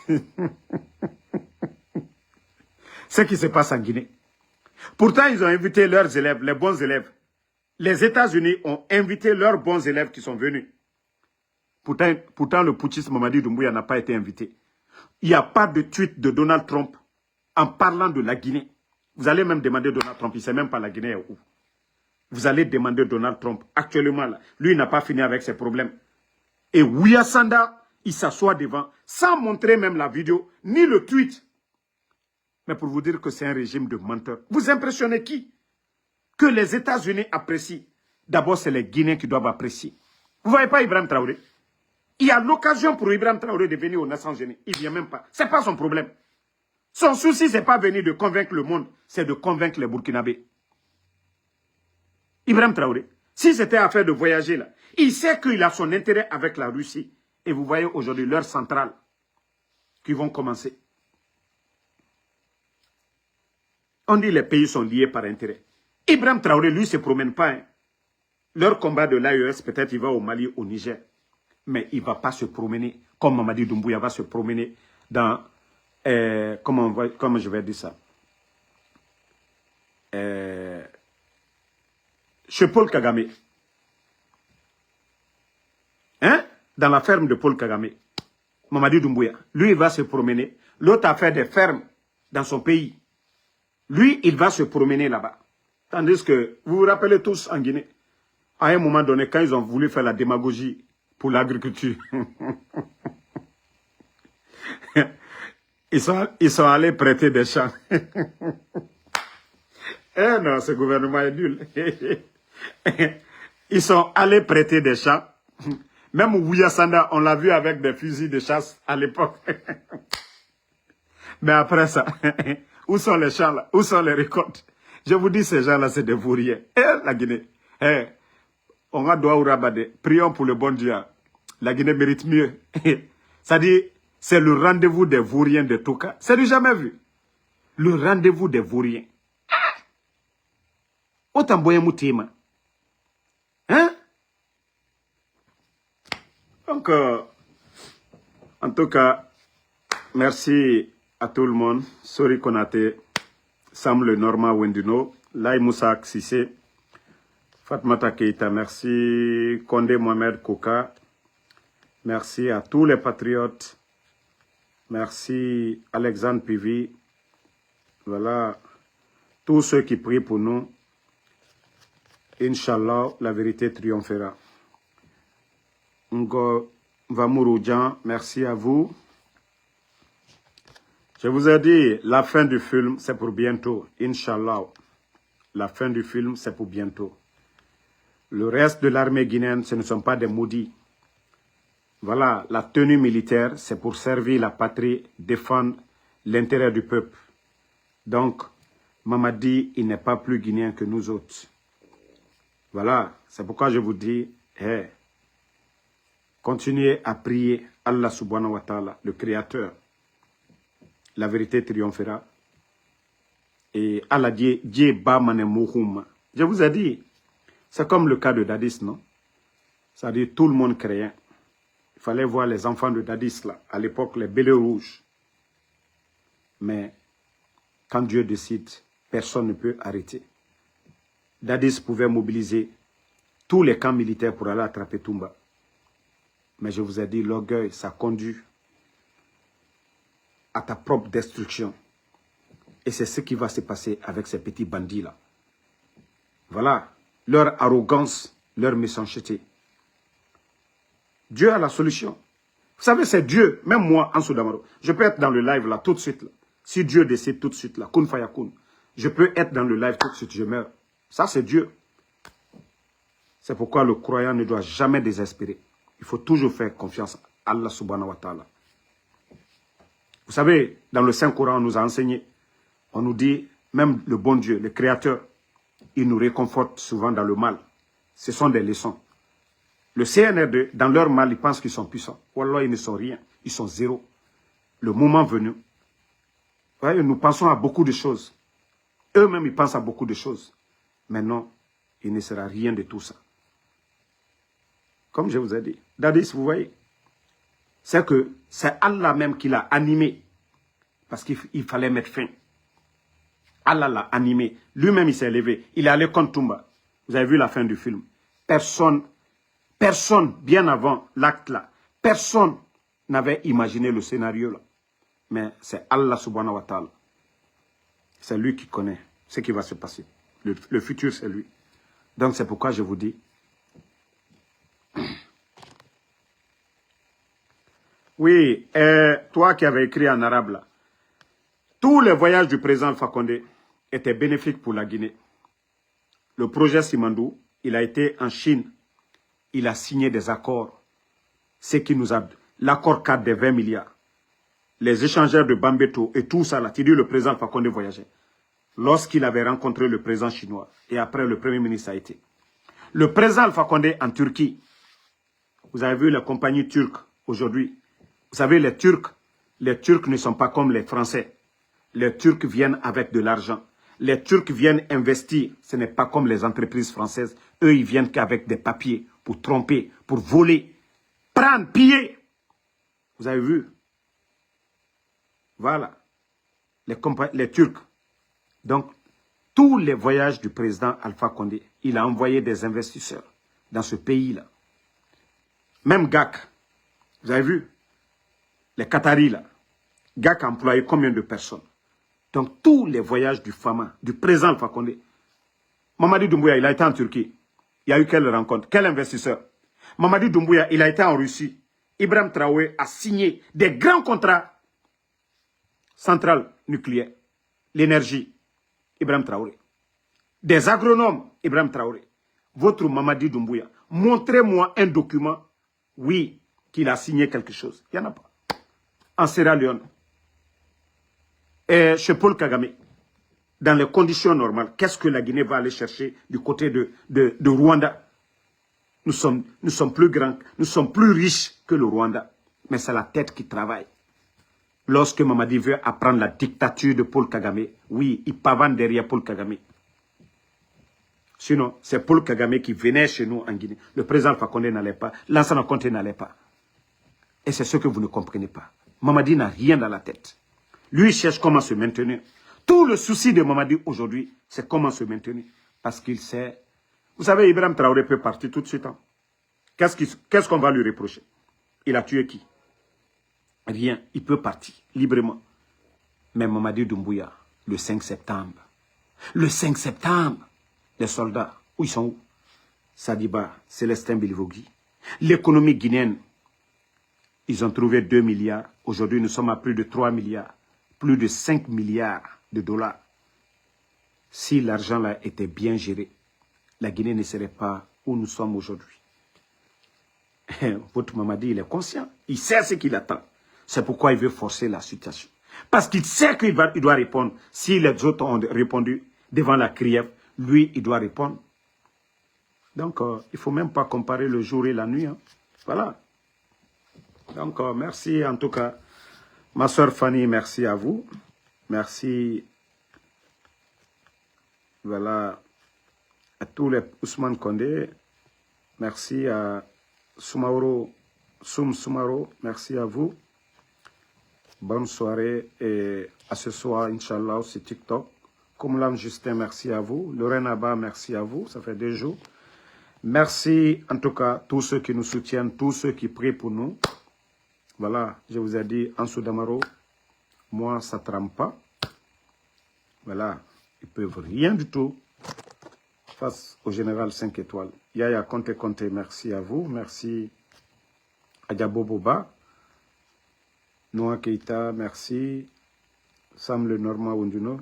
[SPEAKER 1] Ce qui se passe en Guinée. Pourtant, ils ont invité leurs élèves, les bons élèves. Les États-Unis ont invité leurs bons élèves qui sont venus. Pourtant le putschiste Mamadi Doumbouya n'a pas été invité. Il n'y a pas de tweet de Donald Trump en parlant de la Guinée. Vous allez même demander Donald Trump, il ne sait même pas la Guinée est où. Vous allez demander Donald Trump. Actuellement, là, lui, il n'a pas fini avec ses problèmes. Et Ouyasanda, il s'assoit devant, sans montrer même la vidéo, ni le tweet. Mais pour vous dire que c'est un régime de menteurs. Vous impressionnez qui? Que les États-Unis apprécient. D'abord, c'est les Guinéens qui doivent apprécier. Vous ne voyez pas Ibrahim Traoré? Il y a l'occasion pour Ibrahim Traoré de venir aux Nations Unies. Il ne vient même pas. Ce n'est pas son problème. Son souci, ce n'est pas venir de convaincre le monde, c'est de convaincre les Burkinabés. Ibrahim Traoré, si c'était affaire de voyager là, il sait qu'il a son intérêt avec la Russie. Et vous voyez aujourd'hui leurs centrales qui vont commencer. On dit les pays sont liés par intérêt. Ibrahim Traoré, lui, ne se promène pas. Hein. Leur combat de l'AES, peut-être il va au Mali, au Niger. Mais il ne va pas se promener, comme Mamadi Doumbouya va se promener dans... comment je vais dire ça? Chez Paul Kagame. Hein? Dans la ferme de Paul Kagame. Mamadi Doumbouya. Lui, il va se promener. L'autre a fait des fermes dans son pays. Lui, il va se promener là-bas. Tandis que, vous vous rappelez tous en Guinée, à un moment donné, quand ils ont voulu faire la démagogie pour l'agriculture, ils sont allés prêter des champs. Eh non, ce gouvernement est nul. Ils sont allés prêter des champs. Même Ouyasanda, on l'a vu avec des fusils de chasse à l'époque. Mais après ça, où sont les champs là? Où sont les récoltes? Je vous dis, ces gens-là, c'est des vauriens. La Guinée. On a droit au rabadé. Prions pour le bon Dieu. La Guinée mérite mieux. Ça dit, c'est le rendez-vous des vauriens de Touka. C'est du jamais vu. Le rendez-vous des vauriens. Autant boye moutima. Hein? Donc, en tout cas, merci à tout le monde. Sori Konate, Sam le Norma Wendino, Lai Moussa Sissé, Fatmata Keita, merci Kondé Mohamed Koka, merci à tous les patriotes, merci Alexandre Pivi, voilà, tous ceux qui prient pour nous. Inch'Allah, la vérité triomphera. Ngo Vamourou Djan, merci à vous. Je vous ai dit, la fin du film, c'est pour bientôt. Inch'Allah. La fin du film, c'est pour bientôt. Le reste de l'armée guinéenne, ce ne sont pas des maudits. Voilà, la tenue militaire, c'est pour servir la patrie, défendre l'intérêt du peuple. Donc, Mamadi, il n'est pas plus guinéen que nous autres. Voilà, c'est pourquoi je vous dis, hey, continuez à prier Allah subhanahu wa ta'ala, le Créateur. La vérité triomphera. Et Allah dit, je vous ai dit, c'est comme le cas de Dadis, non? C'est-à-dire tout le monde créait. Il fallait voir les enfants de Dadis, là, à l'époque, les bélets rouges. Mais quand Dieu décide, personne ne peut arrêter. Dadis pouvait mobiliser tous les camps militaires pour aller attraper Toumba. Mais je vous ai dit, l'orgueil, ça conduit à ta propre destruction. Et c'est ce qui va se passer avec ces petits bandits-là. Voilà, leur arrogance, leur méchanceté. Dieu a la solution. Vous savez, c'est Dieu, même moi, Ansou Damaro. Je peux être dans le live là, tout de suite. Là. Si Dieu décide tout de suite, là, kun fayakun, je peux être dans le live tout de suite, je meurs. Ça, c'est Dieu. C'est pourquoi le croyant ne doit jamais désespérer. Il faut toujours faire confiance à Allah subhanahu wa ta'ala. Vous savez, dans le Saint-Coran, on nous a enseigné, on nous dit, même le bon Dieu, le Créateur, il nous réconforte souvent dans le mal. Ce sont des leçons. Le CNRD, dans leur mal, ils pensent qu'ils sont puissants. Wallah, ils ne sont rien. Ils sont zéro. Le moment venu, voyez, nous pensons à beaucoup de choses. Eux-mêmes, ils pensent à beaucoup de choses. Mais non, il ne sera rien de tout ça. Comme je vous ai dit. Dadis, vous voyez, c'est que c'est Allah même qui l'a animé. Parce qu'il fallait mettre fin. Allah l'a animé. Lui-même, il s'est levé. Il est allé contre Toumba. Vous avez vu la fin du film. Personne, bien avant l'acte là, personne n'avait imaginé le scénario là. Mais c'est Allah subhanahu wa ta'ala. C'est lui qui connaît ce qui va se passer. Le futur, c'est lui. Donc c'est pourquoi je vous dis, oui, toi qui avais écrit en arabe là, tous les voyages du président Alpha Condé étaient bénéfiques pour la Guinée. Le projet Simandou, il a été en Chine. Il a signé des accords. Ce qui nous a... L'accord 4 des 20 milliards. Les échangeurs de Bambeto et tout ça là, tu dis le président Alpha Condé voyageait. Lorsqu'il avait rencontré le président chinois et après le premier ministre a été. Le président Alpha Condé en Turquie, vous avez vu les compagnies turques aujourd'hui. Vous savez, les Turcs ne sont pas comme les Français. Les Turcs viennent avec de l'argent. Les Turcs viennent investir. Ce n'est pas comme les entreprises françaises. Eux, ils viennent qu'avec des papiers pour tromper, pour voler, prendre, piller. Vous avez vu? Voilà. Les Turcs. Donc, tous les voyages du président Alpha Condé, il a envoyé des investisseurs dans ce pays-là. Même GAC, vous avez vu? Les Qataris, là. GAC a employé combien de personnes? Donc, tous les voyages du Fama, du président Alpha Condé. Mamadi Doumbouya, il a été en Turquie. Il y a eu quelle rencontre? Quel investisseur? Mamadi Doumbouya, il a été en Russie. Ibrahim Traoré a signé des grands contrats. Centrale nucléaire, l'énergie, Ibrahim Traoré. Des agronomes, Ibrahim Traoré. Votre Mamadi Doumbouya, montrez-moi un document, oui, qu'il a signé quelque chose. Il n'y en a pas. En Sierra Leone. Et chez Paul Kagame, dans les conditions normales, qu'est-ce que la Guinée va aller chercher du côté de Rwanda? Nous sommes plus grands, nous sommes plus riches que le Rwanda. Mais c'est la tête qui travaille. Lorsque Mamadi veut apprendre la dictature de Paul Kagame, oui, il pavane derrière Paul Kagame. Sinon, c'est Paul Kagame qui venait chez nous en Guinée. Le président Alpha Condé n'allait pas, Lansana Conté n'allait pas. Et c'est ce que vous ne comprenez pas. Mamadi n'a rien dans la tête. Lui, il cherche comment se maintenir. Tout le souci de Mamadi aujourd'hui, c'est comment se maintenir. Parce qu'il sait... Vous savez, Ibrahim Traoré peut partir tout de suite. Hein. Qu'est-ce qu'on va lui reprocher? Il a tué qui? Rien. Il peut partir librement. Mais Mamadi Doumbouya, le 5 septembre. Le 5 septembre, les soldats, où ils sont où? Sadiba, Célestin Bilivogui. L'économie guinéenne, ils ont trouvé 2 milliards. Aujourd'hui, nous sommes à plus de 3 milliards. plus de 5 milliards de dollars. Si l'argent là était bien géré, la Guinée ne serait pas où nous sommes aujourd'hui. Votre Mamadi, il est conscient. Il sait ce qu'il attend. C'est pourquoi il veut forcer la situation. Parce qu'il sait qu'il doit répondre. Si les autres ont répondu devant la criève, lui, il doit répondre. Donc, il ne faut même pas comparer le jour et la nuit. Hein. Voilà. Donc, merci en tout cas. Ma soeur Fanny, merci à vous. Merci. Voilà. À tous les Ousmane Condé. Merci à Soumaoro. Merci à vous. Bonne soirée et à ce soir, Inch'Allah, c'est TikTok. Koumlam Justin, merci à vous. Lorraine Abba, merci à vous. Ça fait 2 jours. Merci en tout cas tous ceux qui nous soutiennent, tous ceux qui prient pour nous. Voilà, je vous ai dit, Ansou Damaro, moi, ça ne trame pas. Voilà, ils ne peuvent rien du tout face au général 5 étoiles. Yaya Conte, merci à vous. Merci Adjabo Boba. Noah Keita, merci. Sam le Normand Wunduno.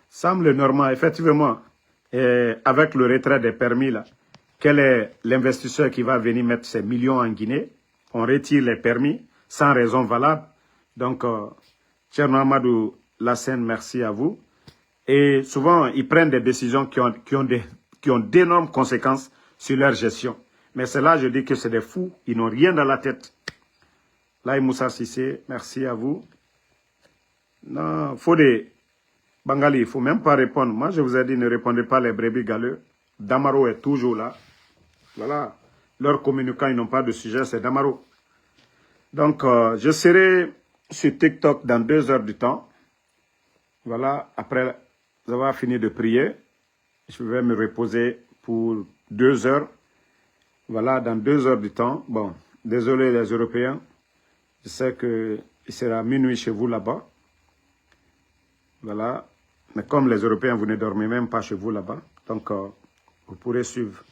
[SPEAKER 1] Sam le Normand, effectivement, avec le retrait des permis, là, quel est l'investisseur qui va venir mettre ses millions en Guinée? On retire les permis sans raison valable. Donc, Tcherno Amadou Lassène, merci à vous. Et souvent, ils prennent des décisions qui ont d'énormes conséquences sur leur gestion. Mais c'est là, je dis que c'est des fous, ils n'ont rien dans la tête. Là, Moussa Sissé, merci à vous. Non, faut des... Bangali, il ne faut même pas répondre. Moi, je vous ai dit, ne répondez pas les brebis galeux. Damaro est toujours là. Voilà. Leurs communicants, ils n'ont pas de sujet, c'est Damaro. Donc, je serai sur TikTok dans 2 heures du temps. Voilà. Après avoir fini de prier, je vais me reposer pour 2 heures. Voilà, dans 2 heures du temps. Bon, désolé les Européens. Je sais qu'il sera minuit chez vous là-bas. Voilà. Mais comme les Européens, vous ne dormez même pas chez vous là-bas. Donc, vous pourrez suivre.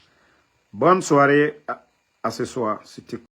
[SPEAKER 1] Bonne soirée à ce soir.